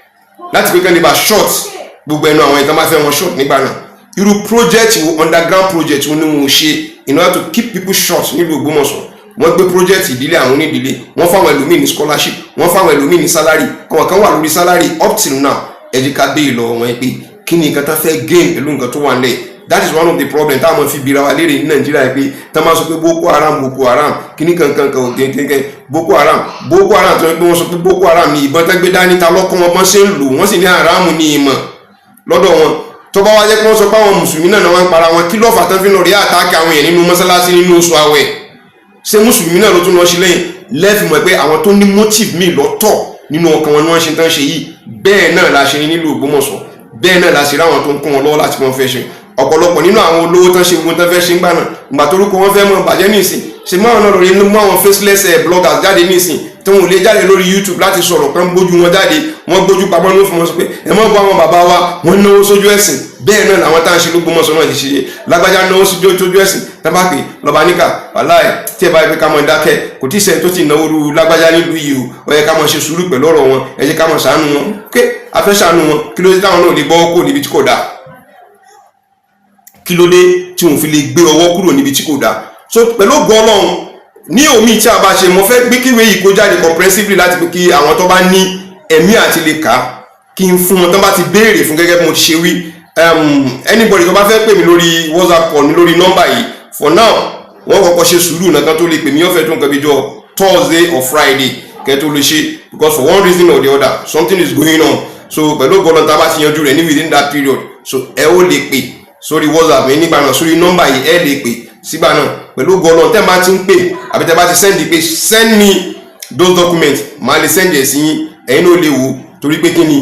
láti pé kán lè bá short gbogbo ẹnu àwọn ìtàn máa fẹ́ wọn short nígbà náà. Irú project underground project wọn ni wọn ṣe in order to keep people short nílùú Ògbómọ̀ṣọ́. Wọ́n gbé project ìdílé àwọn onídìílé, wọ́n fáwọn ẹlòmíì ní scholarship, wọ́n fáwọn ẹlòmíì ní salary, àwọn kan wà lórí salary up till now. Ẹ jẹ́ ká béèrè lọ́wọ́ wọn pé kí ni nǹkan tá fẹ́ gain pẹ̀lú nǹkan tó wà nílẹ̀. That is one of the problems táwọn fi bira wa léèrè ní Nàìjíríà pé tá máa sọ pé Boko Haram kíní kankan Boko Haram tó ń pé wọ́n sọ pé Boko Haram ní ìbọn tẹ́gbẹ́ dání ta lọ́kàn wọn bọ́n ṣe ń lò wọ́n sì ní haram ní ìmọ̀ lọ́dọ̀ wọn. Tó bá wá jẹ́ pé wọ́n sọ pé àwọn mùsùlùmí náà wọ́n ń para wọn, kí ló fà tán fi lọ rí àtàkì àwọn èèyàn nínú mọ́sálásí nínú oṣù àwẹ̀? Ṣé mùsùlùmí náà ló tún lọ sí lẹ́yìn lẹ́fì mọ̀ pé àwọn tó ní motive míì lọ́tọ̀ nínú ọkàn wọn ni wọ́n ṣe tán ṣe yìí. Bẹ́ẹ̀ náà la ṣe ní nílùú Ògbómọ̀ṣọ́, bẹ́ẹ̀ náà la ṣe ráwọn tó ń kún wọn lọ́wọ́ láti wọ́n fẹ́ ṣe. Ọ̀pọ̀lọpọ̀ nínú àwọn olówó tán ṣe gbogbo tán fẹ́ ṣe ń gbà náà ìgbà torúkọ wọn fẹ́ mọ́ bàjẹ́ nísìn ṣe máa náà lórí mú àwọn faceless bloggers jáde nísìn tí wọn ò lè jáde lórí YouTube láti sọ̀rọ̀ kan gbójú wọn jáde wọ́n gbójú pamọ́ ló fún wọn sọ pé ẹ mọ́ bọ́ àwọn bàbá wa wọ́n náwó sójú ẹ̀sìn. Bẹ́ẹ̀ náà làwọn tá à ń ṣe l'Ógbómọ̀ṣọ́ náà ti ṣe lágbájá náwó sójú ẹ̀sìn tábàpè lọ́ba níkà wàláì tí ẹ bá yẹ ká mọ̀ dákẹ́ kò tí ì sẹ́ni tó ti náwó ru lágbájá nílùú yìí o ó yẹ ká mọ̀ ṣe sùúrù pẹ̀lú ọ̀rọ̀ wọn, ẹ jẹ́ ká mọ̀ ṣàánú wọn pé a fẹ́ ṣàánú wọn kí ló dé táwọn náà lè bọ́ kó níbi tí kò dáa, kí ló dé tí òun fi lè gbé ọwọ́ kúrò níbi tí kò dáa. So pẹ̀lú ògo Ọlọ́run ní omi tí a bá ṣe mo fẹ́ gbé kíwé yìí kó jáde comprehensively láti pé kí àwọn tó bá ní ẹ̀mí àti lè kà kí n fún wọn tó bá ti béèrè fún gẹ́gẹ́ bí mo ti ṣe wí. Anybody tó bá fẹ́ pè mí lórí WhatsApp call ní lórí nọ́mbà yìí for now wọ́n kọ́kọ́ ṣe sùúrù nǹkan tó lè pè mí ọ̀fẹ́ tó nǹkan bí jọ Thursday or Friday kẹ́ tó lè ṣe because for one reason or the other something is going on. So pẹ̀lú ògo Ọlọ́run tá a bá ti yanjú rẹ̀ ní within that period so ẹ ó lè pè sórí WhatsApp mi nígbà náà sórí nọ́mbà yìí ẹ lè pè sígbà náà pẹ̀lú gọ́ọ̀lọ́ tẹ́ bá ti ń pè àbí tẹ́ bá ti send pé send me those documents máa lè send ẹ̀ sí yín ẹ̀yin náà lè wò torí pé kí ni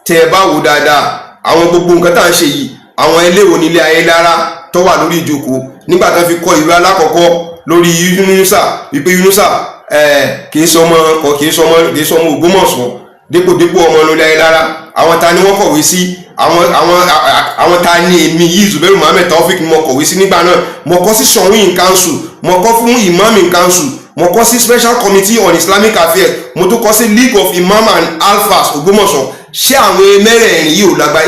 tẹ́ ẹ bá wò dáadáa àwọn gbogbo nǹkan tá à ń ṣe yìí àwọn eléwo nílé Ayélára tó wà lórí ìjókòó nígbà tó fi kọ ìwé alákọ̀ọ́kọ́ lórí Yunusa wípé Yunusa kìí sọmọ Ògbómọ̀ṣọ́ dépòdépò ọmọ lórí Ayélára àwọn ta ni wọ́n kọ̀wé sí àwọn ta ni èmi yìí Zubairu Muhammed Taofeek ni mo kọ̀wé sí nígbà náà mo kọ sí Showing Council mo kọ fún Imam Council mo kọ sí Special Committee on Islamic Affairs mo tún kọ sí League of Imam and Alfas Ògbómọ̀ṣọ́ ṣé àwọn mẹ́rẹ̀ẹ̀rin yìí ò lágbá